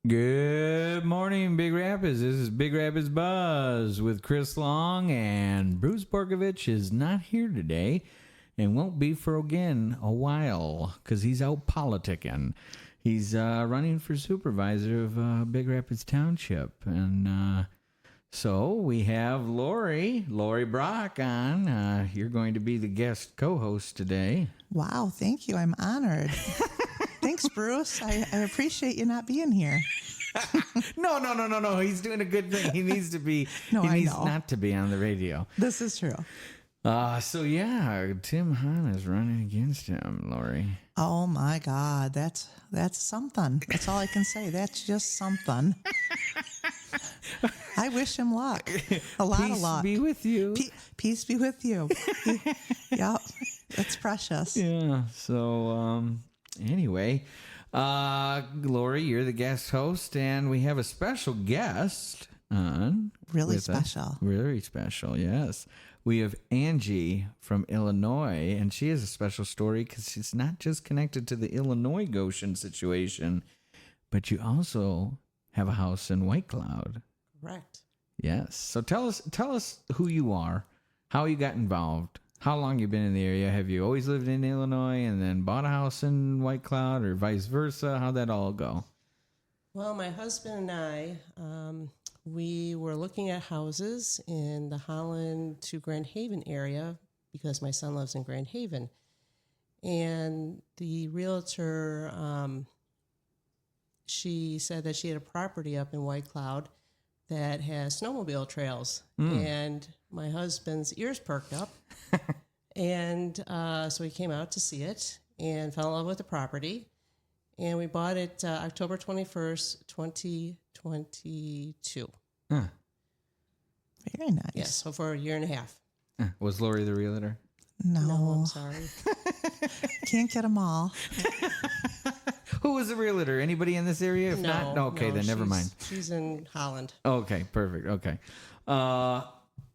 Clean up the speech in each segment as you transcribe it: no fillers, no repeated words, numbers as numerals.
Good morning, Big Rapids. This is Big Rapids Buzz with Chris Long, and Bruce Borkovich is not here today and won't be for again a while because he's out politicking. He's running for supervisor of Big Rapids Township, and so we have Lori Brock on. You're going to be the guest co-host today. Wow, thank you. I'm honored. Thanks, Bruce. I appreciate you not being here. No. He's doing a good thing. He needs to be. No, he I needs know. not to be on the radio. This is true. So yeah, Tim Hahn is running against him, Lori. Oh my God, that's something. That's all I can say. That's just something. I wish him luck. A lot of luck. Peace be with you. Peace be with you. Yep, it's precious. Yeah. So anyway, Lori, you're the guest host, and we have a special guest on. Really special. Very special. Yes. We have Angie from Illinois, and she has a special story because she's not just connected to the Illinois Goshen situation, but you also have a house in White Cloud. Correct. Yes. So tell us who you are, how you got involved, how long you've been in the area. Have you always lived in Illinois and then bought a house in White Cloud, or vice versa? How'd that all go? Well, my husband and I, we were looking at houses in the Holland to Grand Haven area because my son lives in Grand Haven. And the realtor, she said that she had a property up in White Cloud that has snowmobile trails. And my husband's ears perked up. And so he came out to see it and fell in love with the property. And we bought it October 21st, 2022. Very nice. Yes, so for a year and a half. Was Lori the realtor? No, No, I'm sorry. can't get them all. Who was the realtor? Anybody in this area? If not, okay, then never mind. She's in Holland. Okay, perfect. Okay.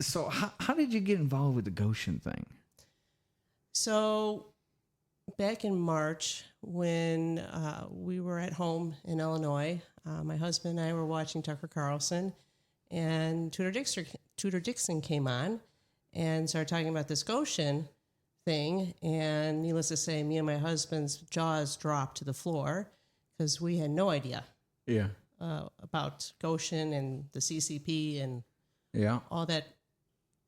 So how did you get involved with the Goshen thing? So back in March, when we were at home in Illinois, my husband and I were watching Tucker Carlson, and Tudor Dixon came on and started talking about this Goshen thing. And needless to say, me and my husband's jaws dropped to the floor because we had no idea about Goshen and the CCP and all that.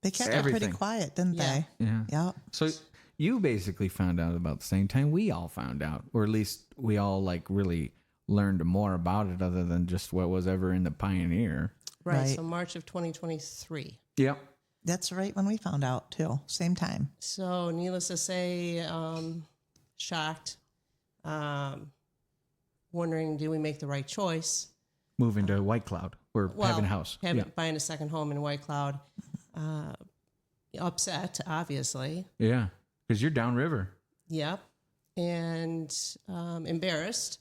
They kept it Everything. pretty quiet, didn't Yeah. they? Yeah. Yep. So you basically found out about the same time we all found out, or at least we all really learned more about it other than just what was ever in the Pioneer. Right. Right. So March of 2023. Yep. That's right when we found out, too. Same time. So needless to say, shocked, wondering, did we make the right choice? Moving to White Cloud or having a house. Buying a second home in White Cloud. Upset, obviously. Yeah. Because you're downriver. Yep. And embarrassed.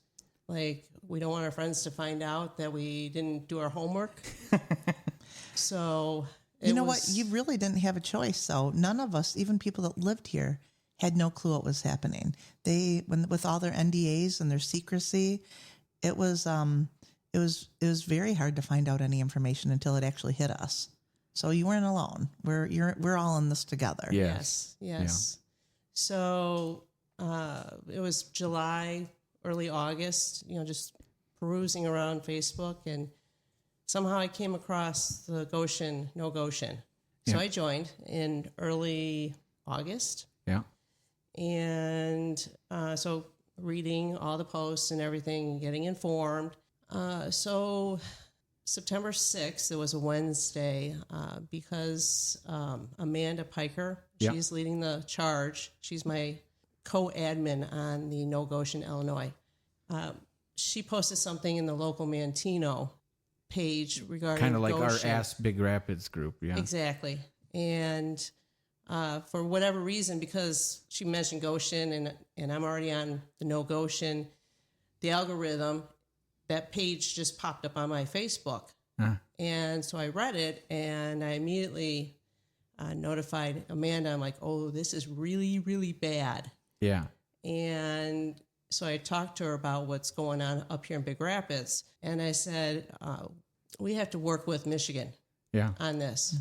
Like, we don't want our friends to find out that we didn't do our homework. So You know what? You really didn't have a choice, though. None of us, even people that lived here, had no clue what was happening. With all their NDAs and their secrecy, it was very hard to find out any information until it actually hit us. So you weren't alone. We're all in this together. Yes. So it was July, early August, just perusing around Facebook, and somehow I came across the Goshen, no Goshen. So I joined in early August. Yeah. And so reading all the posts and everything, getting informed. So September 6th, it was a Wednesday, because Amanda Piker, she's leading the charge. She's my co-admin on the No Goshen, Illinois. She posted something in the local Mantino page regarding Kind of like Goshen. our Ask Big Rapids group. Yeah. Exactly. And for whatever reason, because she mentioned Goshen and I'm already on the No Goshen, the algorithm, that page just popped up on my Facebook. And so I read it, and I immediately notified Amanda. I'm like, oh, this is really, really bad. Yeah. And So I talked to her about what's going on up here in Big Rapids. And I said, we have to work with Michigan on this.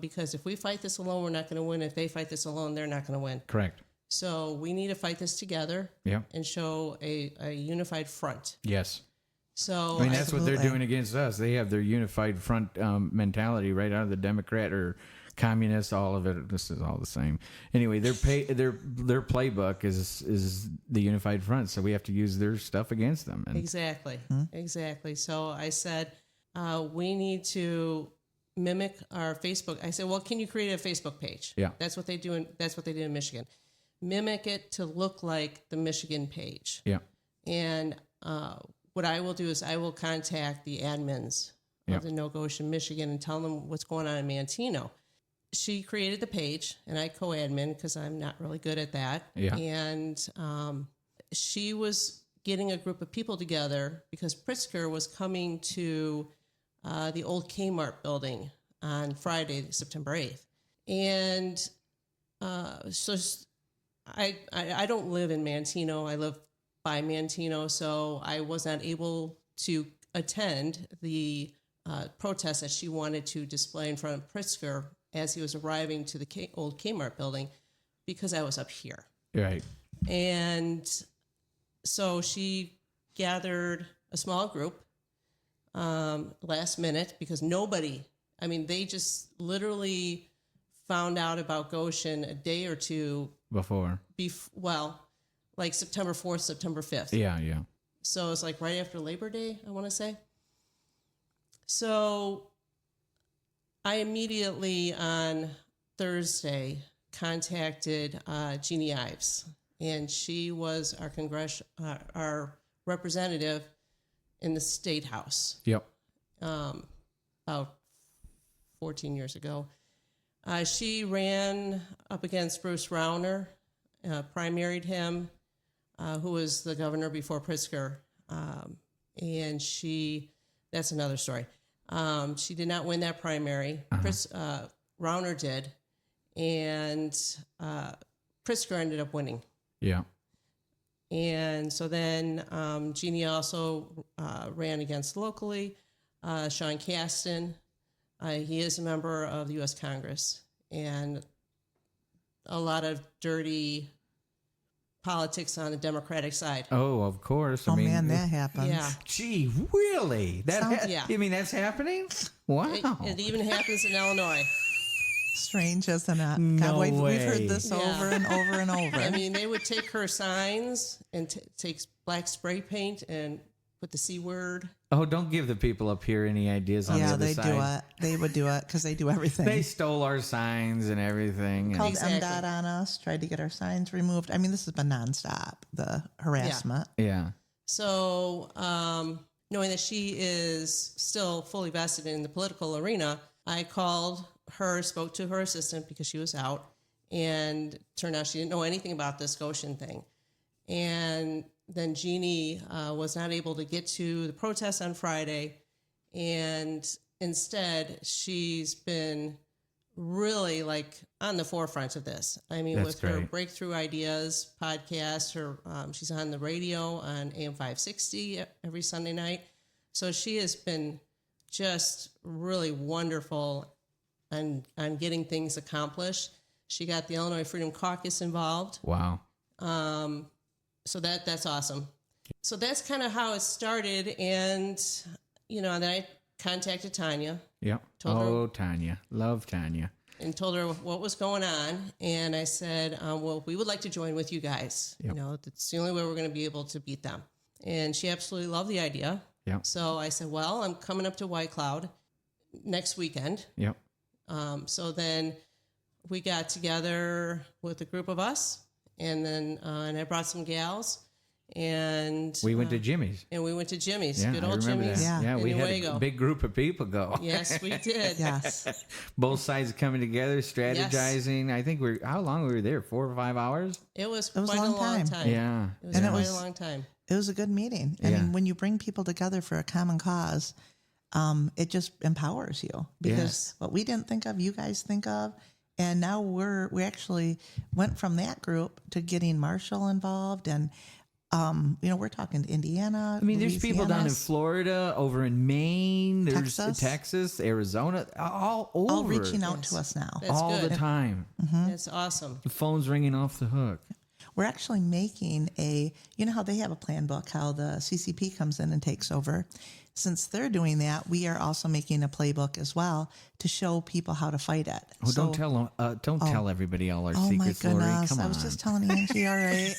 Because if we fight this alone, we're not going to win. If they fight this alone, they're not going to win. Correct. So we need to fight this together and show a unified front. Yes. So I mean, that's what they're doing against us. They have their unified front mentality right out of the Democrat or communist, all of it. This is all the same. Anyway, their playbook is the unified front, so we have to use their stuff against them. And Exactly. So I said, we need to mimic our Facebook. I said, well, can you create a Facebook page? Yeah. That's what they do. That's what they did in Michigan. Mimic it to look like the Michigan page. Yeah. And what I will do is I will contact the admins of the No Goshen, Michigan, and tell them what's going on in Manteno. She created the page, and I co-admin because I'm not really good at that. Yeah. And she was getting a group of people together because Pritzker was coming to the old Kmart building on Friday, September 8th. And so I don't live in Manteno. I live by Manteno, so I was not able to attend the protest that she wanted to display in front of Pritzker as he was arriving to the old Kmart building because I was up here. Right. And so she gathered a small group last minute because they just literally found out about Goshen a day or two Before. Like September 4th, September 5th. Yeah. So it's like right after Labor Day, I want to say. So I immediately on Thursday contacted Jeannie Ives, and she was our representative in the State House. Yep. About 14 years ago. She ran up against Bruce Rauner, primaried him, who was the governor before Pritzker. And that's another story. She did not win that primary. Rauner did. And Pritzker ended up winning. Yeah. And so then Jeannie also ran against locally. Sean Kasten, he is a member of the U.S. Congress. And a lot of dirty politics on the Democratic side. Oh, of course. I mean, that happens. Yeah. Gee, really? Yeah. You mean that's happening? Wow. It even happens in Illinois. Strange, isn't it? No we've way. heard this over and over and over. I mean, they would take her signs and take black spray paint and put the C word. Oh, don't give the people up here any ideas on the other side. They do it. They would do it because they do everything. They stole our signs and everything. Called Exactly. MDOT on us, tried to get our signs removed. I mean, this has been nonstop, the harassment. Yeah. So, knowing that she is still fully vested in the political arena, I called her, spoke to her assistant because she was out, and turned out she didn't know anything about this Goshen thing. And then Jeannie was not able to get to the protest on Friday, and instead she's been really like on the forefront of this. I mean, That's with her great. Breakthrough Ideas podcast, she's on the radio on AM 560 every Sunday night. So she has been just really wonderful on getting things accomplished. She got the Illinois Freedom Caucus involved. Wow. So that's awesome. So that's kind of how it started. And, then I contacted Tonya. Yep. Tonya. Love Tonya. And told her what was going on. And I said, well, we would like to join with you guys. Yep. That's the only way we're going to be able to beat them. And she absolutely loved the idea. Yep. So I said, well, I'm coming up to White Cloud next weekend. Yep. So then we got together with a group of us. And then and I brought some gals, and We went to Jimmy's. Yeah, good I old remember Jimmy's. that. Yeah, we had Nuevo. a big group of people go. Yes, we did. Yes. Both sides coming together, strategizing. I think how long were we there? 4 or 5 hours? It was It was quite a a long long time. time. Yeah. It was And it quite was- a long time. It was a good meeting. I Yeah. mean, when you bring people together for a common cause, it just empowers you because Yes. what we didn't think of, you guys think of. And now we actually went from that group to getting Marshall involved. And We're talking Indiana. I mean, there's people down in Louisiana's, Florida, over in Maine, there's Texas. Arizona, all over. all reaching out to us now. That's all good. the time. That's awesome. The phone's ringing off the hook. We're actually making you know how they have a plan book, how the CCP comes in and takes over. Since they're doing that, we are also making a playbook as well to show people how to fight it. Oh, don't tell everybody all our Oh my secrets, Lori. goodness. Come on. I was just telling Angie, all right.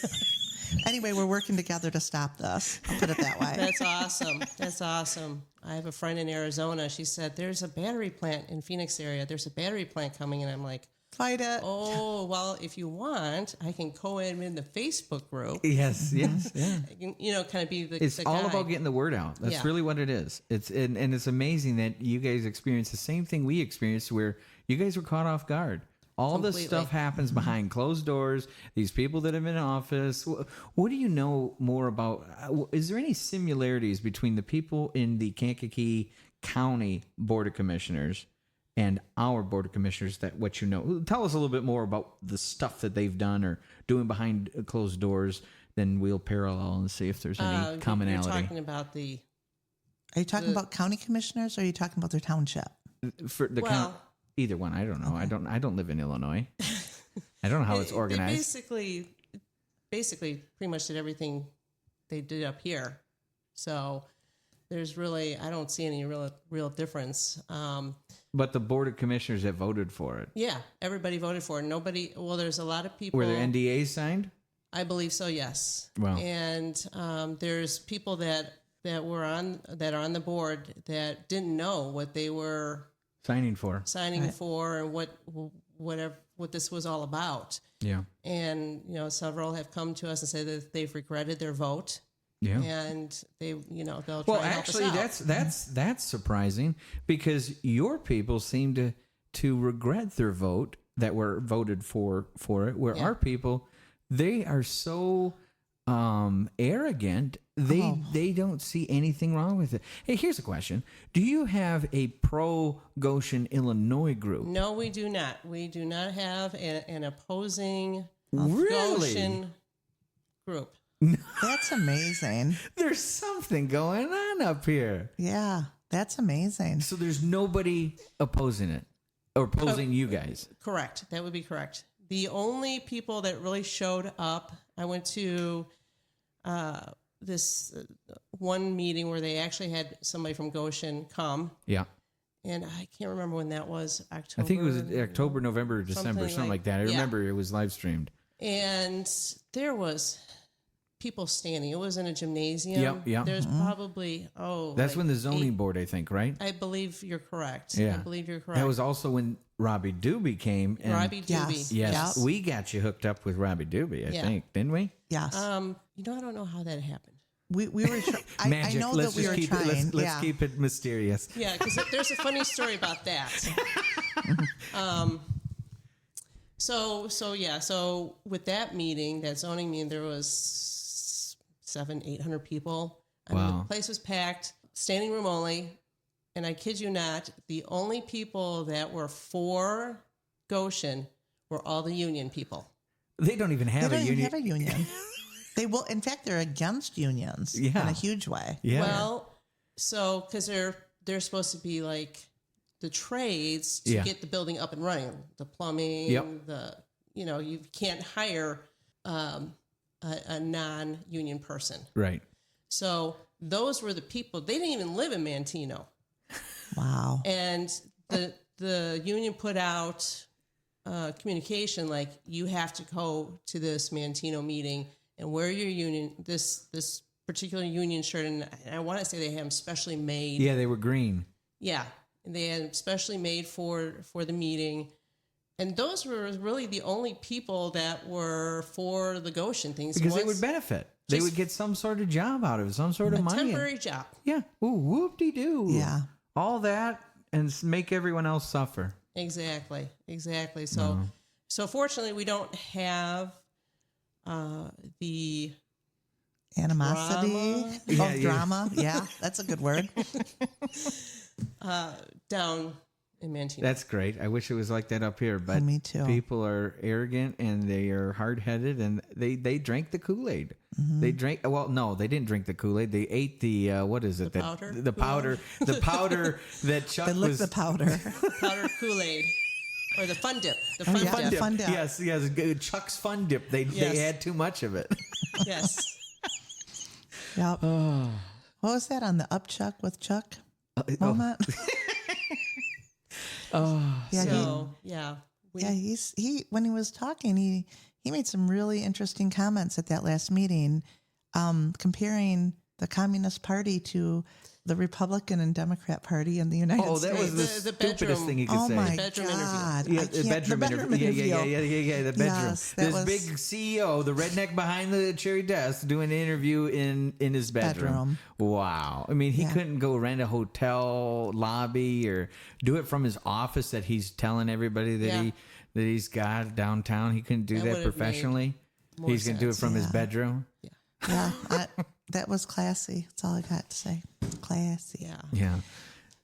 Anyway, we're working together to stop this. I'll put it that way. That's awesome. That's awesome. I have a friend in Arizona. She said, there's a battery plant in Phoenix area. There's a battery plant coming. And I'm like, Fight it. oh, well, if you want, I can co-admin the Facebook group. Yes, yeah. I can, kind of be the It's the all guy. about getting the word out. That's Yeah. really what it is. And it's amazing that you guys experience the same thing we experienced, where you guys were caught off guard. All this Completely. stuff happens behind closed doors. These people that have been in office. What do you know more about? Is there any similarities between the people in the Kankakee County Board of Commissioners and our Board of Commissioners? That what you know? Tell us a little bit more about the stuff that they've done or doing behind closed doors. Then we'll parallel and see if there's any commonality. You're talking about the Are you talking about county commissioners or are you talking about their township? For the count, either one. I don't know. Okay. I don't live in Illinois. I don't know how it's organized. They basically pretty much did everything they did up here. So there's really, I don't see any real difference. But the Board of Commissioners that voted for it, Yeah, everybody voted for it. Nobody, well, there's a lot of people. were there NDAs signed? I believe so, yes. Wow. And there's people that are on the board that didn't know what they were Signing for. signing Right. for and what this was all about. Yeah. And several have come to us and said that they've regretted their vote. Yeah. And they, they'll try Well, and help actually, us out. that's surprising because your people seem to regret their vote that were voted for it. Where Yeah. our people, they are so arrogant. They don't see anything wrong with it. Hey, here's a question: do you have a pro Goshen, Illinois group? No, we do not. We do not have an opposing Really? Goshen group. That's amazing. There's something going on up here. Yeah, that's amazing. So there's nobody opposing it or opposing you guys. Correct. That would be correct. The only people that really showed up, I went to this one meeting where they actually had somebody from Goshen come, Yeah. and I can't remember when that was. October. I think it was October, November, December, something like that. I yeah. remember it was live streamed. And there was people standing. It was in a gymnasium. Yep, yep. There's probably That's when the zoning board, I think, right? I believe you're correct. Yeah. I believe you're correct. That was also when Robbie Doobie came. And Robbie Doobie. Yes, we got you hooked up with Robbie Doobie, I Yeah. think, didn't we? Yes. I don't know how that happened. we were I Magic. know Let's that we just were keep trying. it. Let's yeah. keep it mysterious. Yeah, because there's a funny story about that. So with that meeting, that zoning meeting, there was 700-800 people. I mean, Wow. the place was packed, standing room only. And I kid you not, the only people that were for Goshen were all the union people. They don't even They have don't a even union. have a union. They will. In fact, they're against unions in Yeah. a huge way. Yeah. Well, so because they're supposed to be like the trades to Yeah. get the building up and running, the plumbing, Yep. you can't hire a non-union person. Right. So those were the people. They didn't even live in Manteno, Wow. and the union put out communication like you have to go to this Manteno meeting and wear your union this particular union shirt, and I want to say they have them specially made. Yeah, they were green. Yeah, and they had them specially made for the meeting. And those were really the only people that were for the Goshen things. Because they would benefit. They Just- would get some sort of job out of it, some sort of a money. temporary job. Yeah. Ooh, whoop-de-doo. Yeah. All that and make everyone else suffer. Exactly. So fortunately, we don't have the Animosity. Drama. Yeah, yeah. Drama. Yeah, that's a good word. down in Mantino. That's great. I wish it was like that up here, but me too. People are arrogant and they are hard-headed, and they drank the Kool-Aid. They drank. Well, no, they didn't drink the Kool-Aid. They ate the what is it? The powder? The powder. The powder that Chuck They licked was. the powder. Powdered Kool-Aid. Or the Fun Dip. The Oh, Fun yeah, Dip. Fun Dip. Yes, Chuck's Fun Dip. They Yes. had too much of it. Yes. Yep. What was that on the Up Chuck with Chuck moment? Yeah, So, yeah. he when he was talking, he made some really interesting comments at that last meeting, comparing the Communist Party to the Republican and Democrat Party in the United States. That was the stupidest bedroom- thing you could Oh say. my Bedroom God! Yeah, I the can't- bedroom interview. Yeah, the bedroom. Yes, that this was- big CEO, the redneck behind the cherry desk, doing an interview in his bedroom. Wow. I mean, he couldn't go rent a hotel lobby or do it from his office that he's telling everybody that he's got downtown. He couldn't do That that would have professionally. made more He's going to do it sense. from his bedroom. Yeah, that was classy. That's all I got to say. Classy. Yeah. Yeah.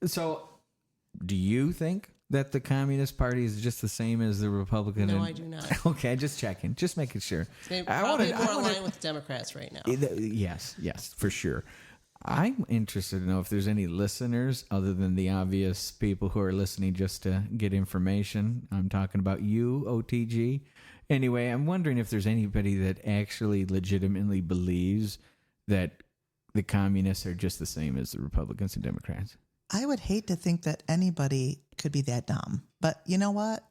So, do you think that the Communist Party is just the same as the Republican? No, I do not. Okay, just checking, just making sure. Probably more aligned with Democrats right now. Yes, for sure. I'm interested to know if there's any listeners other than the obvious people who are listening just to get information. I'm talking about you, OTG. Anyway, I'm wondering if there's anybody that actually legitimately believes that the communists are just the same as the Republicans and Democrats. I would hate to think that anybody could be that dumb. But you know what?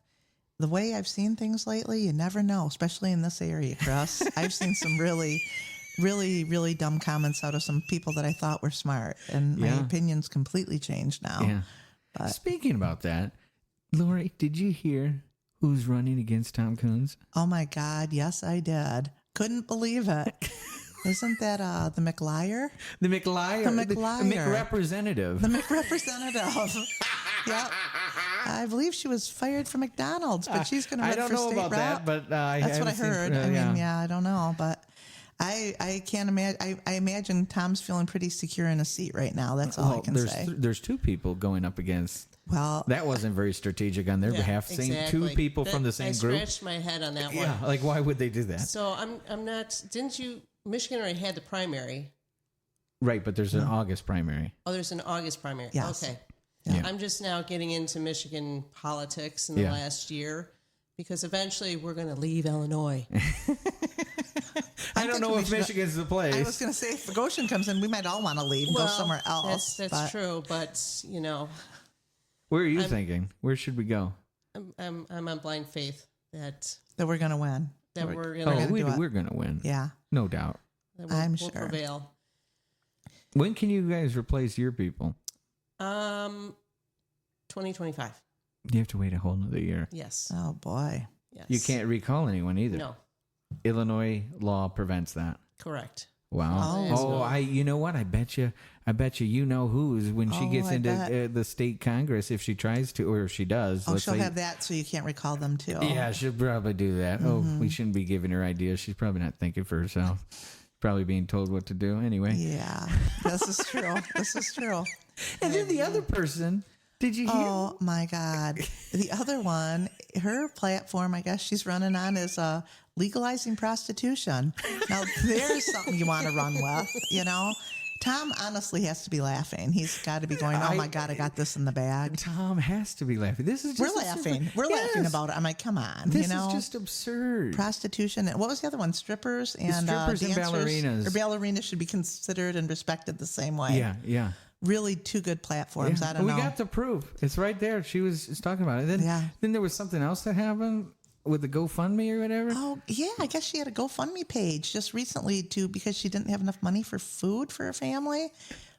The way I've seen things lately, you never know, especially in this area, Chris. I've seen some really, really, really dumb comments out of some people that I thought were smart. And my opinion's completely changed now. Yeah. But speaking about that, Lori, did you hear who's running against Tom Coons? oh my God, yes, I did. Couldn't believe it. Isn't that the McLiar? The McLiar. The McLiar. The McRepresentative. The McRepresentative. Yep. I believe she was fired from McDonald's, but she's going to run for state rep. I don't know about that, but That's what I heard. I mean, I don't know, but I can't imagine. I imagine Tom's feeling pretty secure in a seat right now. That's all I can say. There's two people going up against. Well, that wasn't very strategic on their behalf. Two people from the same group. I scratched my head on that one. Yeah, like why would they do that? So I'm not. Didn't you? Michigan already had the primary. Right, but there's an August primary. Oh, there's an August primary. Yes. Okay. Yeah. I'm just now getting into Michigan politics in the last year because eventually we're going to leave Illinois. I don't know if Michigan's the place. I was going to say, if Goshen comes in, we might all want to leave and go somewhere else. That's true, but you know. Where are you thinking? Where should we go? I'm on blind faith that we're going to win. That we're going to we're going to win. Yeah. No doubt. I'm we'll sure. prevail. When can you guys replace your people? 2025. You have to wait a whole nother year. Yes. Oh boy. Yes. You can't recall anyone either. No. Illinois law prevents that. Correct. Wow. You know what? I bet you you know who's when she gets into the state Congress, if she tries to, or if she does. Oh, she'll have that, so you can't recall them too. Yeah, she'll probably do that. Oh, we shouldn't be giving her ideas. She's probably not thinking for herself. Probably being told what to do anyway. Yeah, this is true. This is true. And then the other person, did you hear? Oh my God. The other one, her platform, I guess she's running on is legalizing prostitution. Now there's something you want to run with, you know? Tom honestly has to be laughing. He's got to be going, oh my God, I got this in the bag. Tom has to be laughing. This is just We're laughing. We're laughing about it. I'm like, come on. This you know? is just absurd. Prostitution. And what was the other one? Strippers and strippers and dancers. ballerinas. Or ballerinas should be considered and respected the same way. Yeah. Really two good platforms. I don't know. We got the proof. It's right there. She was talking about it. Then there was something else that happened with the GoFundMe or whatever. Oh, yeah. I guess she had a GoFundMe page just recently because she didn't have enough money for food for her family.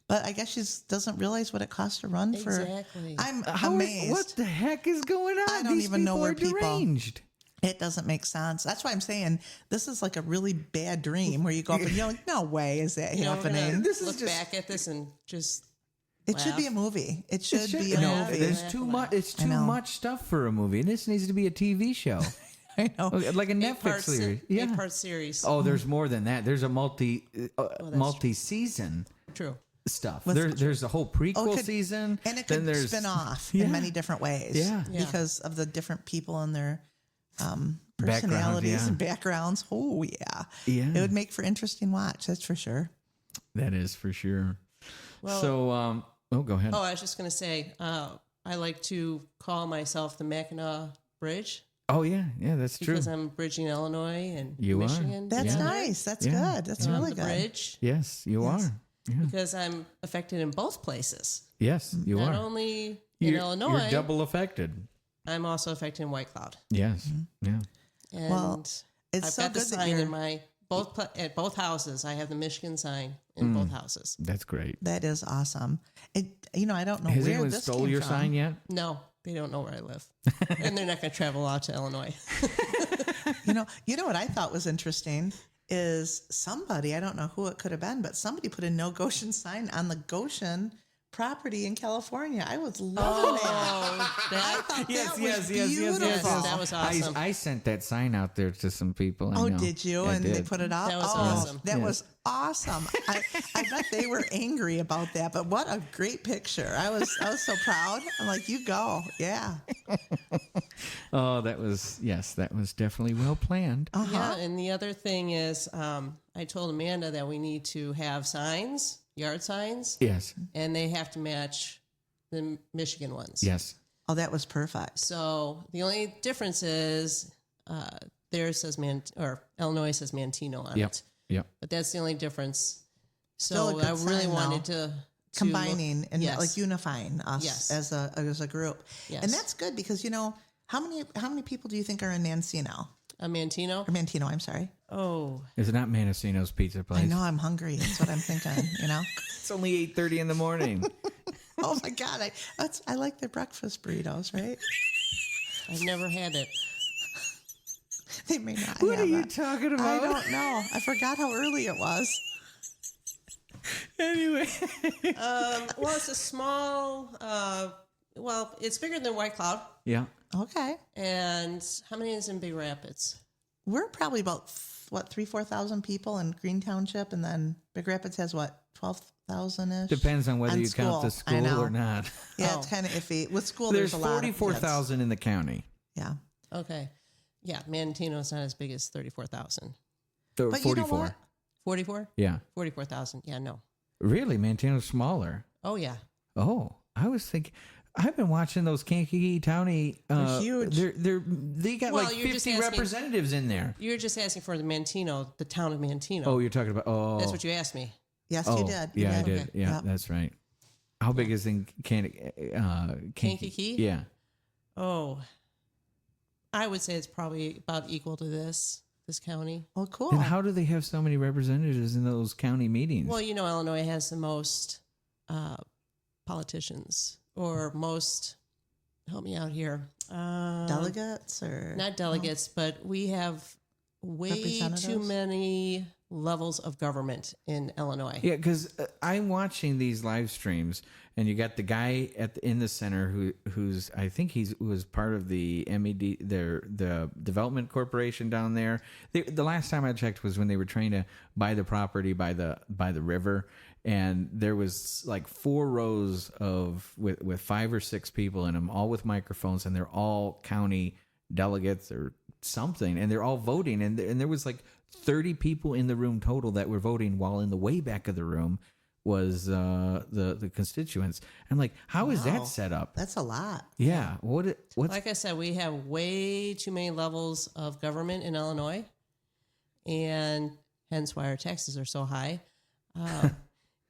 But I guess she doesn't realize what it costs to run for. Exactly. I'm amazed. What the heck is going on? I don't even know where people. Deranged. It doesn't make sense. That's why I'm saying this is like a really bad dream where you go up and you're like, no way is that happening. This is back at this and just. It should be a movie. It should be a no, movie. There's too much. It's too much stuff for a movie. This needs to be a TV show. I know, like a Netflix series. Yeah, 8-part series. Oh, there's more than that. There's a multi-season. True. stuff. There's a whole prequel could- season. And it then could there's spin off Yeah. in many different ways. Yeah. Yeah. Because of the different people and their Background, personalities yeah. and backgrounds. Oh, yeah. Yeah. It would make for interesting watch, that's for sure. That is for sure. Well, So, go ahead. I was just going to say, I like to call myself the Mackinac Bridge Oh, yeah. Yeah, that's true. because I'm bridging Illinois and You are. Michigan. That's together. nice. That's Yeah. good. That's I'm really the good. bridge Yes, you Yes. are. Yeah. because I'm affected in both places. Yes, you Not are. only in You're, Illinois, you're double affected. I'm also affected in White Cloud. Yes. Yeah. And Well, It's I've so got the good that sign you're. in my at both houses. I have the Michigan sign in both houses. That's great. That is awesome. I don't know Has where anyone this stole came your from. sign yet? No, they don't know where I live, and they're not going to travel out to Illinois. You know what I thought was interesting is somebody, I don't know who it could have been, but somebody put a no Goshen sign on the Goshen property in California. I was loving that. I thought that was beautiful. That was awesome. I sent that sign out there to some people. I Oh, know. did you? I And they did. put it up? That was oh, awesome. That Yes. was awesome. I bet they were angry about that, but what a great picture. I was so proud. I'm like, you go. Yeah. Oh, that was definitely well planned. Yeah, and the other thing is, I told Amanda that we need to have signs, yard signs, Yes. and they have to match the Michigan ones. Yes. Oh, that was perfect. So the only difference is theirs says Illinois says Mantino on Yep. it, Yep. but that's the only difference. Still a So good I really sign, wanted though. to Combining and Yes. like unifying us Yes. as a group. Yes. And that's good because how many people do you think are in Mancino? a Mantino. Or Mantino, I'm sorry. Oh, Is it not Mendocino's Pizza Place? I know I'm hungry. That's what I'm thinking, It's only 8:30 in the morning. Oh my God. I like the breakfast burritos, right? I've never had it. They may not What are have you it. talking about? I don't know. I forgot how early it was. Anyway. Well, it's a small. It's bigger than White Cloud. Yeah. Okay. And how many is in Big Rapids? We're probably about 4,000 people in Green Township, and then Big Rapids has 12,000 ish. Depends on whether On you count the school, I school know. or not. Yeah, Oh. it's kind of iffy. With school, There's there's a lot of 44,000 in the county. kids. Yeah. Okay. Yeah, Mantino's not as big as 34,000. So But you know 44. what? 44? Yeah. 44,000. Yeah, no. Really? Mantino's smaller. Oh, yeah. Oh, I was thinking. I've been watching those Kankakee County. They're huge. They got Well, like you're just 50 asking- representatives in there. You're just asking for the Mantino, the town of Mantino. Oh, you're talking about. Oh, That's what you asked me. Yes, oh, you did. You Yeah, I did. did. Yeah, Yep. that's right. How big is in Kankakee? Yeah. Oh, I would say it's probably about equal to this county. Well, cool. Then how do they have so many representatives in those county meetings? Well, Illinois has the most politicians or most, help me out here. Delegates or Not delegates, but we have way too Representatives? many levels of government in Illinois. Yeah, because I'm watching these live streams, and you got the guy in the center who's I think was part of the MED, the development corporation down there. The last time I checked was when they were trying to buy the property by the river, and there was like 4 rows with 5 or 6 people in them, all with microphones, and they're all county delegates or something, and they're all voting, and there was like 30 people in the room total that were voting, while in the way back of the room was the constituents. I'm like, how is Wow. that set up? That's a lot. Yeah. What's Like I said, we have way too many levels of government in Illinois, and hence why our taxes are so high.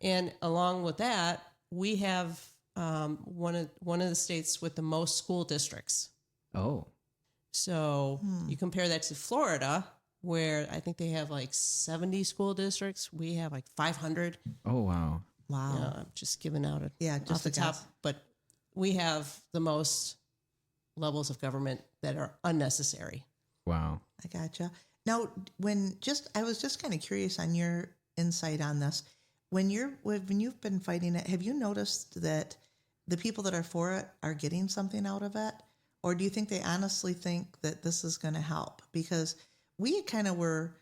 And along with that, we have one of the states with the most school districts. oh, So you compare that to Florida, where I think they have like 70 school districts. We have like 500. oh wow. Wow. I'm just giving out it Yeah, off just the a top. guess. But we have the most levels of government that are unnecessary. Wow. I gotcha. Now, I was just kind of curious on your insight on this. When you've been fighting it, have you noticed that the people that are for it are getting something out of it? Or do you think they honestly think that this is going to help? Because we kind of were,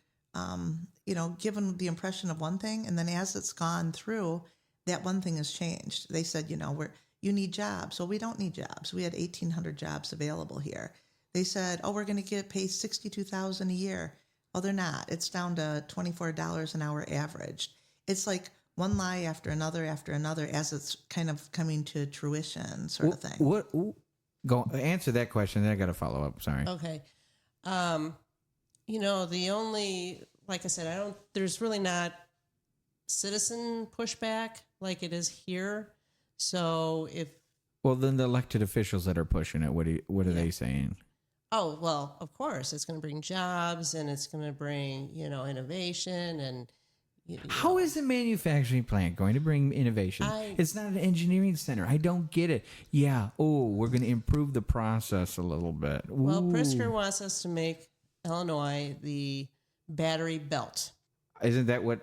given the impression of one thing, and then as it's gone through, that one thing has changed. They said, you need jobs. Well, we don't need jobs. We had 1,800 jobs available here. They said, we're going to get paid $62,000 a year. Well, they're not. It's down to $24 an hour averaged. It's like one lie after another as it's kind of coming to fruition sort of thing. Go answer that question. Then I got to follow up. Sorry. Okay. The only, like I said, there's really not citizen pushback like it is here. So then the elected officials that are pushing it, what are they saying? Oh, well, of course, it's going to bring jobs and it's going to bring, innovation and. How is a manufacturing plant going to bring innovation? It's not an engineering center. I don't get it. Yeah. Oh, we're going to improve the process a little bit. Ooh. Well, Pritzker wants us to make Illinois the battery belt. Isn't that what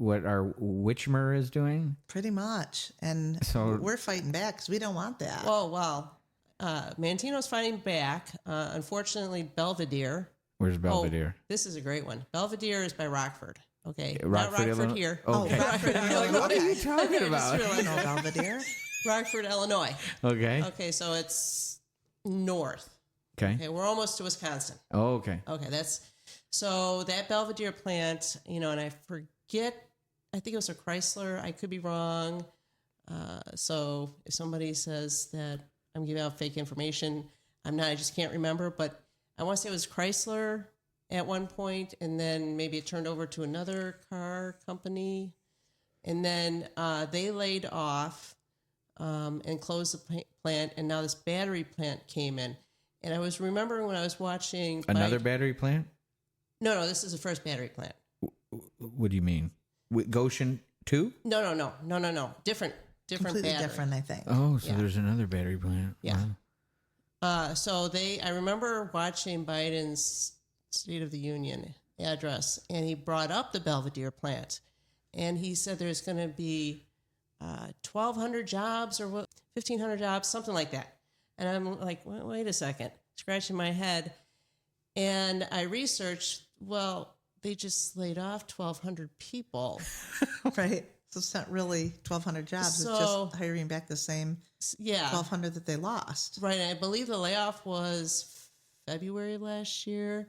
our Witchmer is doing? Pretty much. And so we're fighting back because we don't want that. Well, Mantino's fighting back. Unfortunately, Belvedere. Where's Belvedere? This is a great one. Belvedere is by Rockford. Okay, Rockford, not Rockford here. Okay. Rockford, Illinois. What are you talking about? Belvedere. Rockford, Illinois. Okay. Okay, so it's north. Okay, we're almost to Wisconsin. Oh, okay. Okay, so that Belvedere plant, and I forget, I think it was a Chrysler. I could be wrong. So if somebody says that I'm giving out fake information, I'm not. I just can't remember. But I want to say it was Chrysler at one point, and then maybe it turned over to another car company, and then they laid off and closed the plant, and now this battery plant came in. And I was remembering when I was watching another battery plant. No, this is the first battery plant. What do you mean? Goshen 2? No. Different Completely battery. different, I think. Oh, so there's another battery plant. Yeah. Wow. I remember watching Biden's State of the Union address, and he brought up the Belvedere plant, and he said there's going to be 1,200 jobs or 1,500 jobs, something like that. And I'm like, wait a second, scratching my head. And I researched, well, they just laid off 1,200 people. Right. So it's not really 1,200 jobs. It's just hiring back the same 1,200 that they lost. Right. And I believe the layoff was February last year.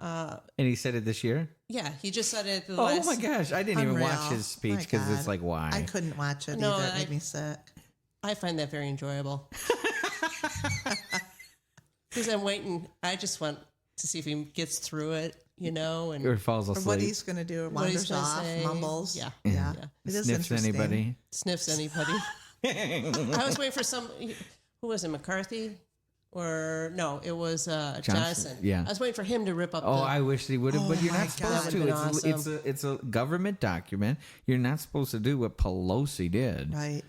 And he said it this year? Yeah, he just said it. Oh my gosh, I didn't even watch his speech because it's like, why? I couldn't watch it either. It made me sick. I find that very enjoyable. Because I'm waiting. I just want to see if he gets through it, and or falls asleep. Or what he's going to do, wanders off, mumbles. Yeah. It is Sniffs interesting. Sniffs anybody. I was waiting for who was it, McCarthy? Or no, it was Johnson. Yeah. I was waiting for him to rip up. I wish he would have, but you're my not supposed God. to. Awesome. It's a government document. You're not supposed to do what Pelosi did. Right.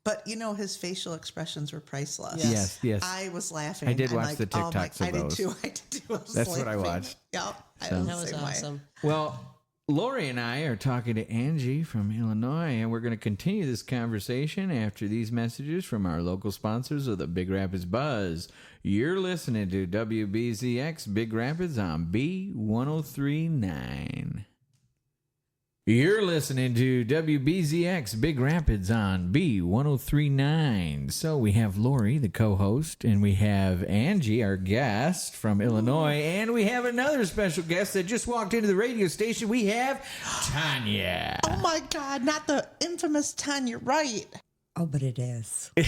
But his facial expressions were priceless. Yes. I was laughing. I did watch the TikToks of those. I did too. That's what I watched. Yep. That was awesome. Well, Lori and I are talking to Angie from Illinois, and we're going to continue this conversation after these messages from our local sponsors of the Big Rapids Buzz. You're listening to WBZX Big Rapids on B1039. You're listening to WBZX Big Rapids on B1039. So we have Lori, the co-host, and we have Angie, our guest from Illinois, and we have another special guest that just walked into the radio station. We have Tonya. Oh my God, not the infamous Tonya, right? Oh, but it is. Woo!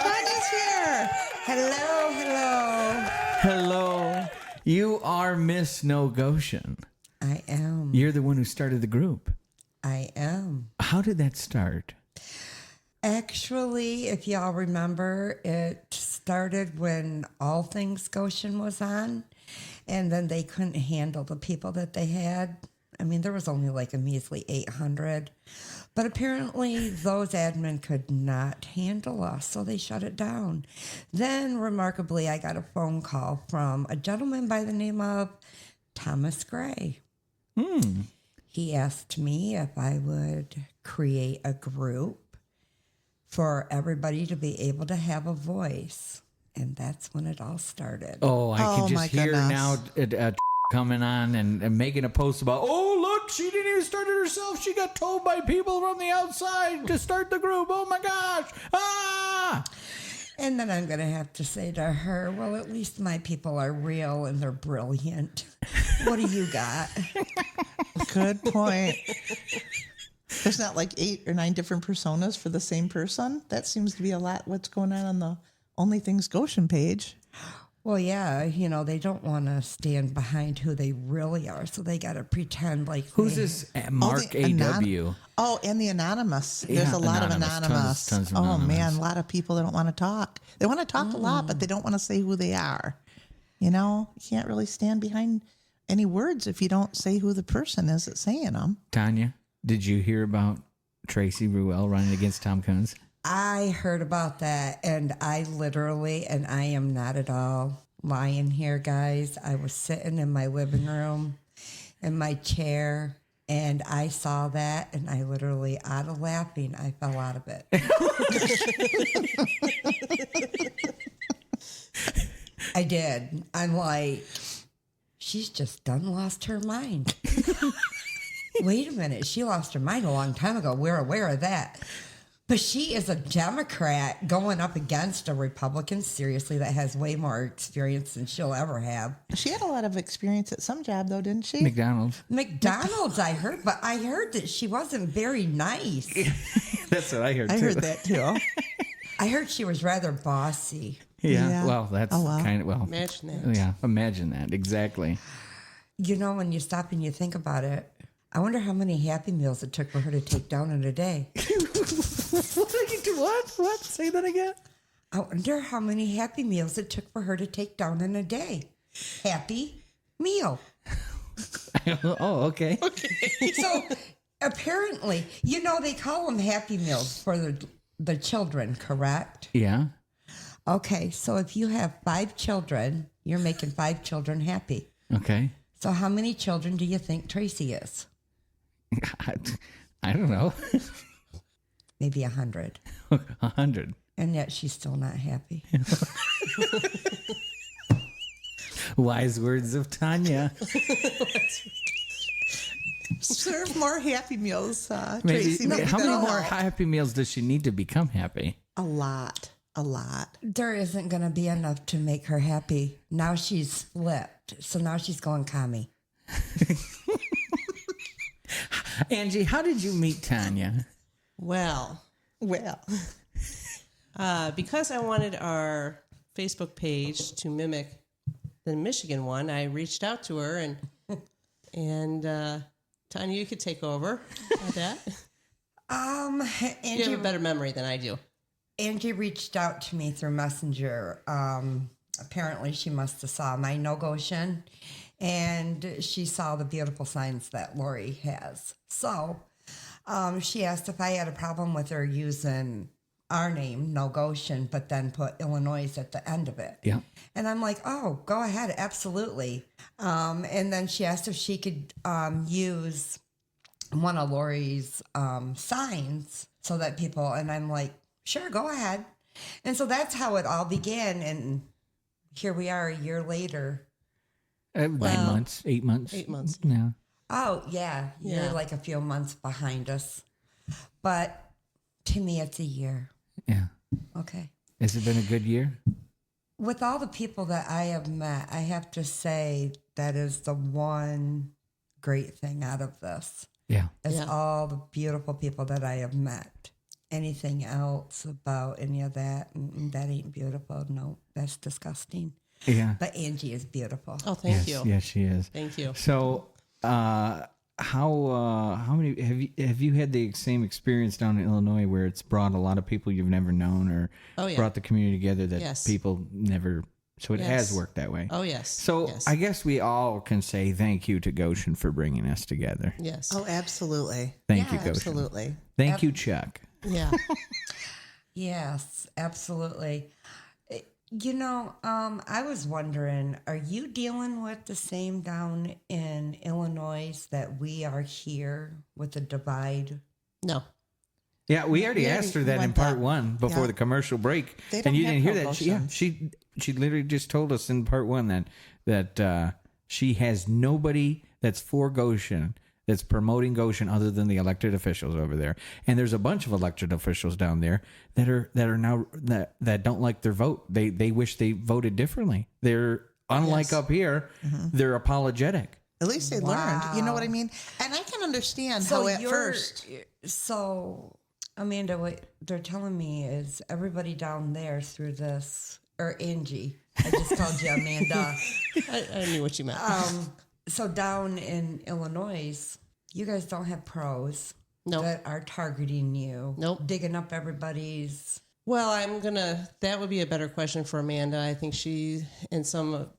Tonya's here. Hello. Hello. You are Miss No Goshen. I am. You're the one who started the group. I am. How did that start? Actually, if y'all remember, it started when All Things Goshen was on, and then they couldn't handle the people that they had. I mean, there was only like a measly 800, but apparently those admin could not handle us, so they shut it down. Then, remarkably, I got a phone call from a gentleman by the name of Thomas Gray. He asked me if I would create a group for everybody to be able to have a voice, and that's when it all started. Oh, I can Oh, just my hear goodness. now coming on and making a post about, oh, look, she didn't even start it herself. She got told by people from the outside to start the group. Oh, my gosh. Ah! And then I'm going to have to say to her, well, at least my people are real and they're brilliant. What do you got? Good point. There's not like 8 or 9 different personas for the same person. That seems to be a lot what's going on the Only Things Goshen page. Well, yeah, they don't want to stand behind who they really are, so they got to pretend like Who's they... this Mark A.W.? Oh, and the anonymous. There's Yeah, a lot anonymous. of anonymous. Tons of oh, anonymous. man, a lot of people that don't want to talk. They want to talk a lot, but they don't want to say who they are. You can't really stand behind any words if you don't say who the person is that's saying them. Tonya, did you hear about Tracy Ruel running against Tom Coons? I heard about that, and I am not at all lying here, guys. I was sitting in my living room in my chair, and I saw that, and I literally, out of laughing, I fell out of it. I did. I'm like, she's just done lost her mind. Wait a minute. She lost her mind a long time ago. We're aware of that. But she is a Democrat going up against a Republican, seriously, that has way more experience than she'll ever have. She had a lot of experience at some job, though, didn't she? McDonald's, I heard, but I heard that she wasn't very nice. That's what I heard, too. I heard that, too. I heard she was rather bossy. Yeah. Well, that's kind of, Imagine that. Yeah, imagine that. Exactly. When you stop and you think about it, I wonder how many Happy Meals it took for her to take down in a day. What? Say that again? I wonder how many Happy Meals it took for her to take down in a day. Happy Meal. Oh, okay. So apparently, they call them Happy Meals for the children, correct? Yeah. Okay, so if you have 5 children, you're making 5 children happy. Okay. So how many children do you think Tracy is? I don't know. Maybe 100. 100. And yet she's still not happy. Wise words of Tonya. Serve more Happy Meals, Maybe, Tracy. how many more Happy Meals does she need to become happy? A lot. There isn't going to be enough to make her happy. Now she's flipped. So now she's going commie. Angie, how did you meet Tonya? Well, because I wanted our Facebook page to mimic the Michigan one, I reached out to her and Tonya, you could take over with that. Angie, You have a better memory than I do. Angie reached out to me through Messenger. Apparently she must have saw my No Goshen, and she saw the beautiful signs that Lori has. So she asked if I had a problem with her using our name, No Goshen, but then put Illinois at the end of it. Yeah. And I'm like, oh, go ahead, absolutely. And then she asked if she could use one of Lori's signs so that people, and I'm like, sure, go ahead. And so that's how it all began. And here we are a year later. 9 months, 8 months. 8 months. Yeah. Oh, yeah. You're like a few months behind us. But to me, it's a year. Yeah. Okay. Has it been a good year? With all the people that I have met, I have to say that is the one great thing out of this. Yeah. Is all the beautiful people that I have met. Anything else about any of that, that ain't beautiful. No, that's disgusting. Yeah. But Angie is beautiful. Oh, thank you. Yes, she is. Thank you. So, how many have you had the same experience down in Illinois where it's brought a lot of people you've never known or brought the community together that people never? So it has worked that way. Oh, yes. So I guess we all can say thank you to Goshen for bringing us together. Yes. Oh, absolutely. Thank you, Goshen. Absolutely. Thank you, Chuck. Yeah. Yes, absolutely. I was wondering, are you dealing with the same down in Illinois that we are here with the divide? No. Yeah, we already asked her that in part one before the commercial break, and you didn't hear that. She literally just told us in part one that She has nobody that's for Goshen, that's promoting Goshen other than the elected officials over there. And there's a bunch of elected officials down there that are now that don't like their vote. They wish they voted differently. They're unlike up here. They're apologetic. At least they learned. You know what I mean? And I can understand how at first. So, Amanda, what they're telling me is everybody down there through this, or Angie, I just called you Amanda. I knew what you meant. So down in Illinois, you guys don't have pros that are targeting you. Digging up everybody's. Well, that would be a better question for Amanda. I think she and some